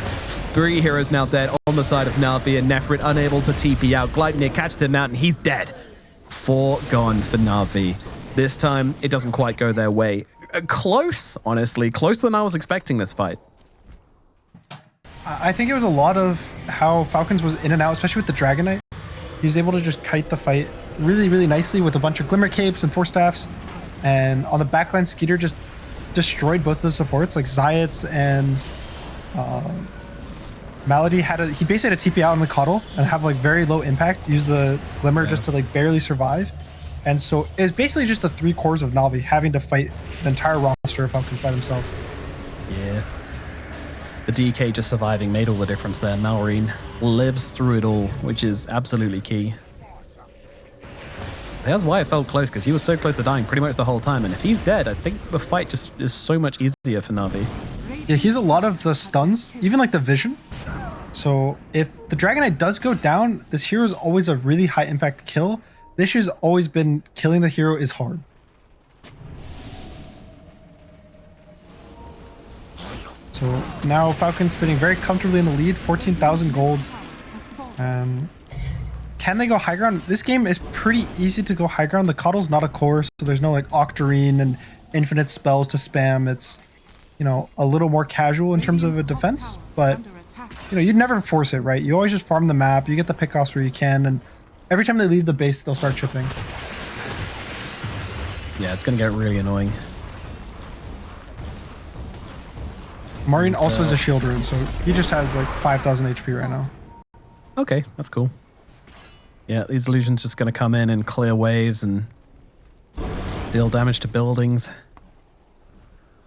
3 heroes now dead on the side of Na'Vi, and Nefrit unable to TP out. Gleipnir catches him out, and he's dead. 4 gone for Na'Vi. This time, it doesn't quite go their way. Close, honestly. Closer than I was expecting this fight. I think it was a lot of how Falcons was in and out, especially with the Dragon Knight. He was able to just kite the fight really, really nicely with a bunch of Glimmer Capes and Force Staffs. And on the backline, Skeeter just destroyed both of the supports, like Zayats and Malady he basically had a TP out on the Coddle and have like very low impact, use the Glimmer just to like barely survive. And so it's basically just the 3 cores of Na'Vi having to fight the entire roster of Falcons by themselves. Yeah. The DK just surviving made all the difference there. Malrine lives through it all, which is absolutely key. That's why it felt close, because he was so close to dying pretty much the whole time. And if he's dead, I think the fight just is so much easier for Na'Vi. Yeah, he's a lot of the stuns, even like the vision. So if the Dragon Knight does go down, this hero is always a really high impact kill. The issue has always been killing the hero is hard. So now Falcons sitting very comfortably in the lead, 14,000 gold. Can they go high ground? This game is pretty easy to go high ground. The Coddle's not a core, so there's no like Octarine and infinite spells to spam. It's, you know, a little more casual in terms of a defense, but you know, you'd never force it, right? You always just farm the map, you get the pickoffs where you can, and every time they leave the base, they'll start chipping. Yeah, it's going to get really annoying. Marine also has a shield rune, so he just has like 5,000 HP right now. Okay, that's cool. Yeah, these illusions just going to come in and clear waves and deal damage to buildings.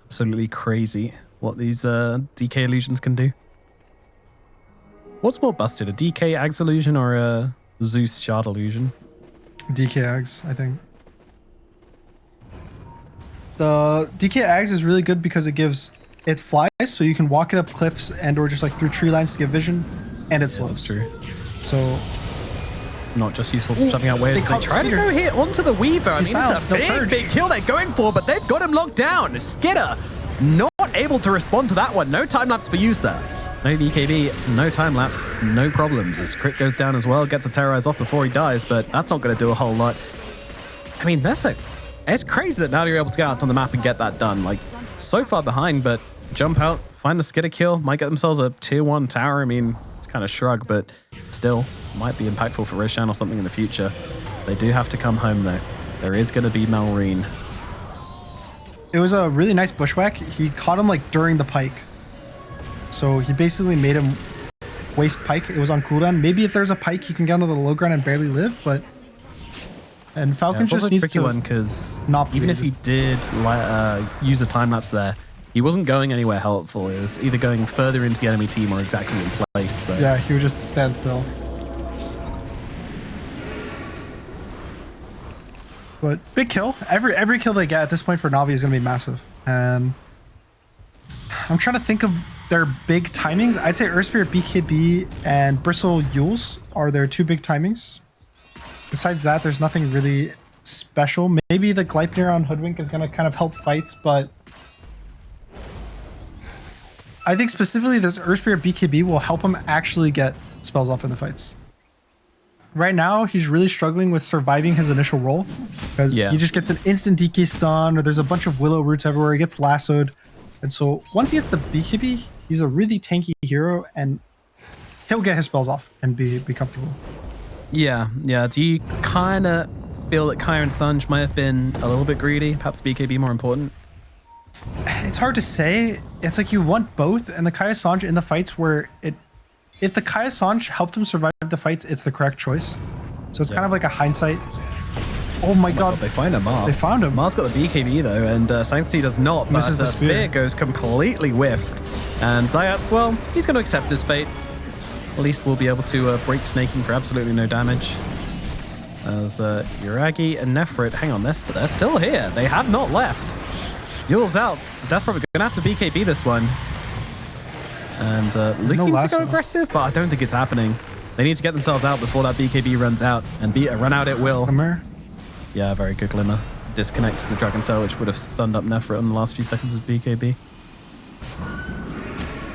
Absolutely crazy what these DK illusions can do. What's more busted, a DK Ags illusion or a Zeus Shard illusion? DK Ags, I think. The DK Ags is really good because it flies, so you can walk it up cliffs and or just like through tree lines to get vision, and it slows. That's true. So it's not just useful for shutting out waves. They try to go here onto the Weaver. I mean, it's a big kill they're going for, but they've got him locked down. Skitter not able to respond to that one. No time lapse for you, sir. No BKB, no time lapse, no problems. As crit goes down as well, gets the terrorize off before he dies, but that's not going to do a whole lot. I mean, it's crazy that now you're able to get out on the map and get that done. Like, so far behind, but jump out, find the Skitter kill, might get themselves a tier 1 tower. I mean, it's kind of shrug, but still might be impactful for Roshan or something in the future. They do have to come home though. There is going to be Malrine. It was a really nice bushwhack. He caught him like during the pike. So he basically made him waste pike. It was on cooldown. Maybe if there's a pike, he can get onto the low ground and barely live, but... And Falcons just needs to one because not even if he did use a time lapse there, he wasn't going anywhere helpful. It was either going further into the enemy team or exactly in place. So. Yeah, he would just stand still. But big kill. Every kill they get at this point for Na'Vi is going to be massive. And I'm trying to think of their big timings. I'd say Earth Spirit, BKB, and Bristle Yules are their 2 big timings. Besides that, there's nothing really special. Maybe the Gleipnir on Hoodwink is going to kind of help fights, but I think specifically this Earth Spirit BKB will help him actually get spells off in the fights. Right now, he's really struggling with surviving his initial roll because he just gets an instant DK stun, or there's a bunch of Willow roots everywhere. He gets lassoed. And so once he gets the BKB, he's a really tanky hero and he'll get his spells off and be comfortable. Yeah. Do you kind of feel that Kaya and Sanj might have been a little bit greedy? Perhaps BKB more important? It's hard to say. It's like you want both, and the Kaya Sanj in the fights where if the Kaya Sanj helped him survive the fights, it's the correct choice. So it's kind of like a hindsight. Oh my god. They find him, Mar. They found him. Mar's got the BKB though, and Sanctity does not. Misses but the spear. goes completely whiffed. And Zayats, well, he's going to accept his fate. At least we'll be able to break Snaking for absolutely no damage. As Yuragi and Nefrit, hang on, they're still here. They have not left. Yule's out. Death probably going to have to BKB this one. And looking to go aggressive, but I don't think it's happening. They need to get themselves out before that BKB runs out, and run out it will. Glimmer. Yeah, very good Glimmer. Disconnects the Dragon Tail, which would have stunned up Nefrit in the last few seconds with BKB.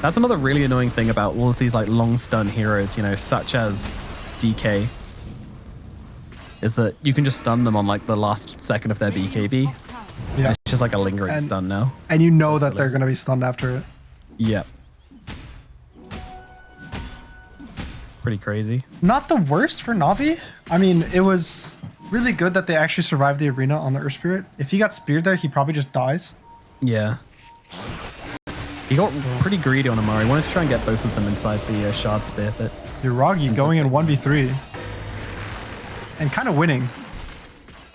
That's another really annoying thing about all of these like long stun heroes, you know, such as DK, is that you can just stun them on like the last second of their BKB. Yeah. It's just like a lingering stun now. And you know that they're going to be stunned after it. Yep. pretty crazy. Not the worst for Navi. I mean, it was really good that they actually survived the arena on the Earth Spirit. If he got speared there, he probably just dies. Yeah. He got pretty greedy on Amari. He wanted to try and get both of them inside the shard spear, but... Yuragi going in 1v3. And kind of winning.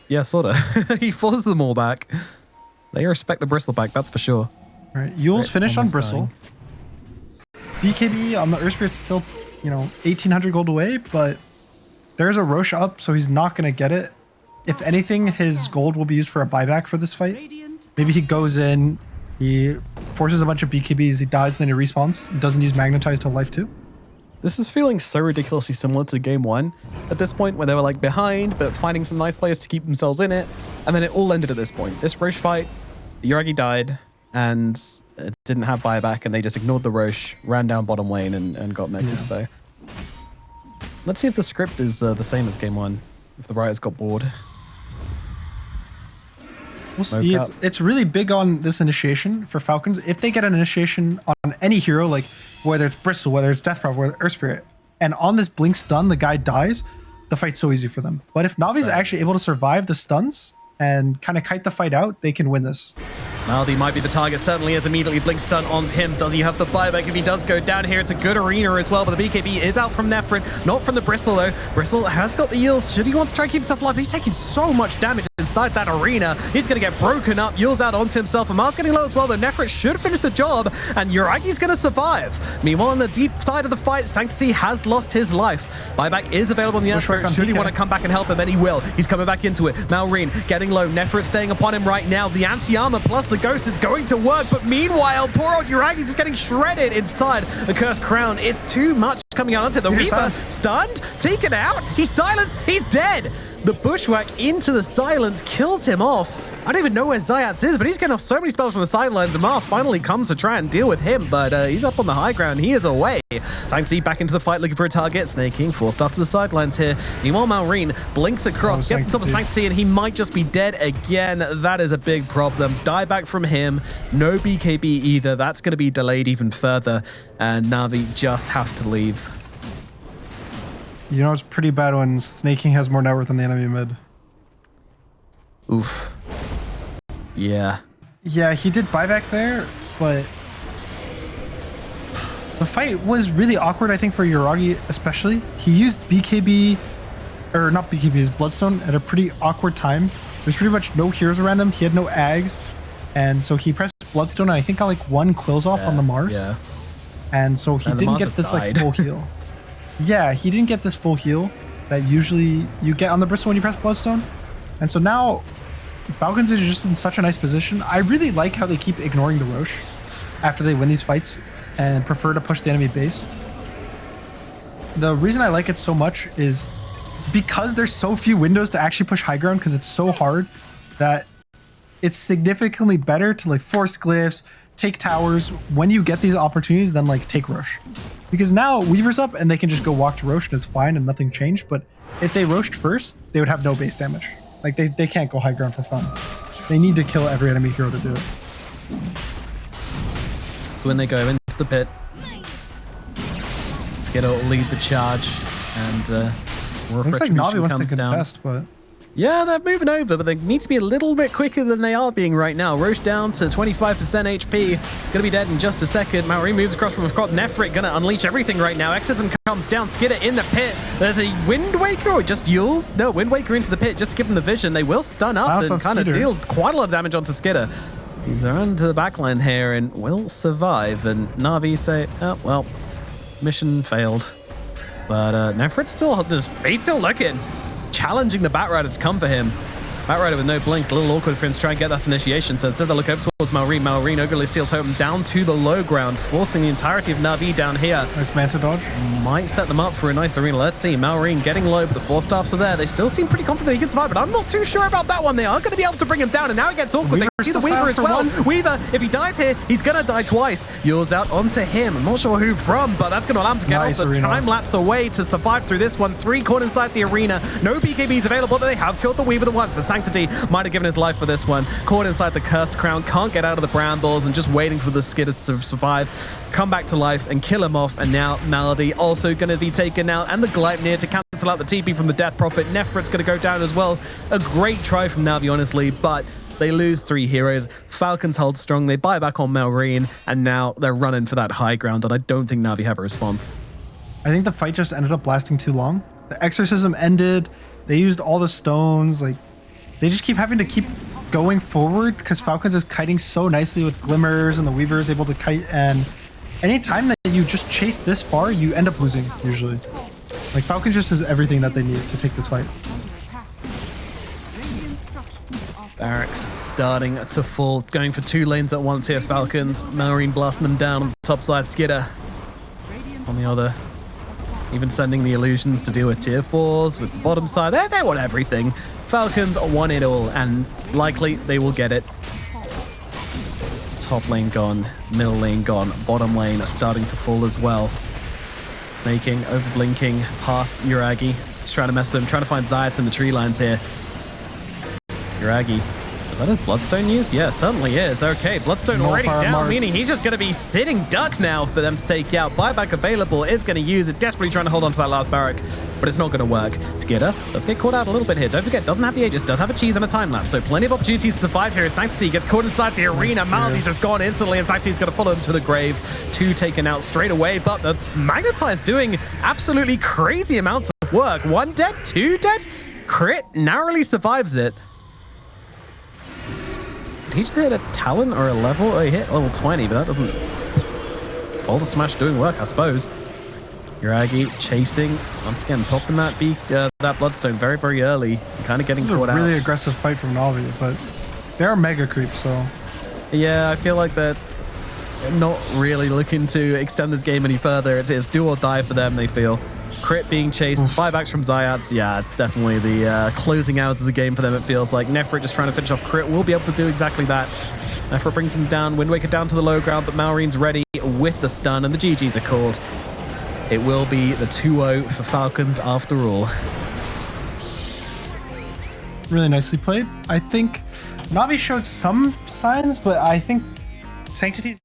Yeah, sort of. He forces them all back. They respect the Bristle back, that's for sure. All right, Yule's finished on almost Bristle. BKB on the Earth Spirit's still, 1,800 gold away, but there's a Roche up, so he's not going to get it. If anything, his gold will be used for a buyback for this fight. Maybe he goes in, he forces a bunch of BKBs, he dies, then he respawns. Doesn't use Magnetize till life 2. This is feeling so ridiculously similar to game 1 at this point, where they were like behind, but finding some nice players to keep themselves in it. And then it all ended at this point. This Roche fight, Yuragi died, and it didn't have buyback, and they just ignored the Roche, ran down bottom lane, and got megas. So let's see if the script is the same as game 1, if the writers got bored. We'll see. It's really big on this initiation for Falcons. If they get an initiation on any hero, like whether it's Bristle, whether it's Death Prop, whether Earth Spirit, and on this blink stun, the guy dies, the fight's so easy for them. But if Navi's actually able to survive the stuns and kind of kite the fight out, they can win this. Maldi might be the target, certainly as immediately blink stun onto him. Does he have the buyback? If he does go down here, it's a good arena as well, but the BKB is out from Nephrin, not from the Bristle though. Bristle has got the yields. Should he want to try and keep himself alive? But he's taking so much damage inside that arena. He's going to get broken up. Yule's out onto himself. Amar's getting low as well, though. Nephrin should finish the job, and Yuragi's going to survive. Meanwhile, on the deep side of the fight, Sanctity has lost his life. Buyback is available on the Earthquake. Should he want to come back and help him, then he will. He's coming back into it. Malrine getting low. Nephrin staying upon him right now. The anti-armor plus the ghost is going to work, but meanwhile, poor old Yuragi's just getting shredded inside the Cursed Crown. It's too much coming out onto the Reaper. Stunned, taken out, he's silenced, he's dead. The Bushwhack into the silence kills him off. I don't even know where Zayats is, but he's getting off so many spells from the sidelines. Amar finally comes to try and deal with him, but he's up on the high ground. He is away. Sanctity back into the fight, looking for a target. Snaking, forced off to the sidelines here. Meanwhile, Malrine blinks across, gets himself a Sanctity, and he might just be dead again. That is a big problem. Dieback from him. No BKB either. That's going to be delayed even further, and Navi just have to leave. It's pretty bad when Snaking has more net worth than the enemy mid. Oof. Yeah. Yeah, he did buyback there, but the fight was really awkward, I think, for Yuragi especially. He used BKB, or not BKB, his Bloodstone at a pretty awkward time. There's pretty much no heroes around him. He had no Ags, and so he pressed Bloodstone, and I think got like one Quills off on the Mars. Yeah. And so he didn't get this like full heal. Yeah, he didn't get this full heal that usually you get on the Bristle when you press Bloodstone. And so now Falcons is just in such a nice position. I really like how they keep ignoring the Roche after they win these fights and prefer to push the enemy base. The reason I like it so much is because there's so few windows to actually push high ground, because it's so hard, that it's significantly better to like force glyphs, take towers when you get these opportunities than like take Roche. Because now Weaver's up and they can just go walk to Roche and it's fine and nothing changed. But if they Roached first, they would have no base damage. Like they can't go high ground for fun. They need to kill every enemy hero to do it. So when they go into the pit, Skittle will lead the charge, and looks like Navi wants to contest, but yeah, they're moving over, but they need to be a little bit quicker than they are being right now. Roche down to 25% HP. Gonna be dead in just a second. Maori moves across from Nefrit, gonna unleash everything right now. Exorcism comes down, Skidder in the pit. There's a Wind Waker, or just Yules? No, Wind Waker into the pit, just to give them the vision. They will stun up and kind of deal quite a lot of damage onto Skidder. He's around to the backline here and will survive. And Na'Vi say, oh, well, mission failed. But Nefrit's he's still looking. Challenging the Batrider to come for him. Batrider with no blinks, a little awkward for him to try and get that initiation. So instead they look over towards Malrine. Malrine, Ogre Seal Totem down to the low ground, forcing the entirety of Na'Vi down here. Nice Manta dodge. Might set them up for a nice arena. Let's see. Malrine getting low, but the 4 staffs are there. They still seem pretty confident he can survive, but I'm not too sure about that one. They are going to be able to bring him down, and now it gets awkward. They Weaver see the still Weaver stands as for well. one. Weaver, if he dies here, he's going to die twice. Yours out onto him. I'm not sure who from, but that's going to allow him to get Nice off the arena. time lapse away to survive through this one. 3 caught inside the arena. No BKBs available, but they have killed the Weaver the once, but Sanctity might have given his life for this one. Caught inside the Cursed Crown, can't get out of the brambles and just waiting for the Skidder to survive, come back to life and kill him off. And now Malady also going to be taken out, and the Gleipnir to cancel out the TP from the Death Prophet. Nefrit's going to go down as well. A great try from Navi, honestly, but they lose 3 heroes. Falcons hold strong. They buy back on Malrine, and now they're running for that high ground, and I don't think Navi have a response. I think the fight just ended up lasting too long. The exorcism ended. They used all the stones. Like, they just keep having to keep going forward because Falcons is kiting so nicely with glimmers, and the Weaver is able to kite. And anytime that you just chase this far, you end up losing usually. Like, Falcons just has everything that they need to take this fight. Barracks starting to fall, going for 2 lanes at once here. Falcons, Malrine blasting them down on the top side. Skidder on the other, even sending the illusions to deal with tier 4s with the bottom side. They want everything. Falcons want it all, and likely they will get it. Top lane gone, middle lane gone, bottom lane starting to fall as well. Snaking, over blinking past Uragi. Just trying to mess with him, trying to find Zayas in the tree lines here. Uragi, is that his Bloodstone used? Yeah, certainly is. Okay, Bloodstone already down, meaning he's just going to be sitting duck now for them to take out. Buyback available, is going to use it, desperately trying to hold on to that last barrack, but it's not going to work. Skidder does get caught out a little bit here. Don't forget, doesn't have the Aegis, does have a cheese and a time lapse, so plenty of opportunities to survive here. Sanctity gets caught inside the arena. Malady's just gone instantly, and Sanctity's going to follow him to the grave. 2 taken out straight away, but the Magnetize doing absolutely crazy amounts of work. 1 dead, 2 dead. Crit narrowly survives it. Did he just hit a talent or a level? Oh, he hit level 20, but that doesn't... Boulder Smash doing work, I suppose. Uragi chasing, once again, popping that that Bloodstone very, very early. Kind of getting caught out. Really aggressive fight from Navi, but they are mega creeps, so... Yeah, I feel like they're not really looking to extend this game any further. It's do or die for them, they feel. Crit being chased, buybacks from Zayats. Yeah, it's definitely the closing out of the game for them, it feels like. Nefrit just trying to finish off Crit will be able to do exactly that. Nefrit brings him down, Wind Waker down to the low ground, but Malrine's ready with the stun, and the GGs are called. It will be the 2-0 for Falcons after all. Really nicely played. I think Navi showed some signs, but I think Sanctity's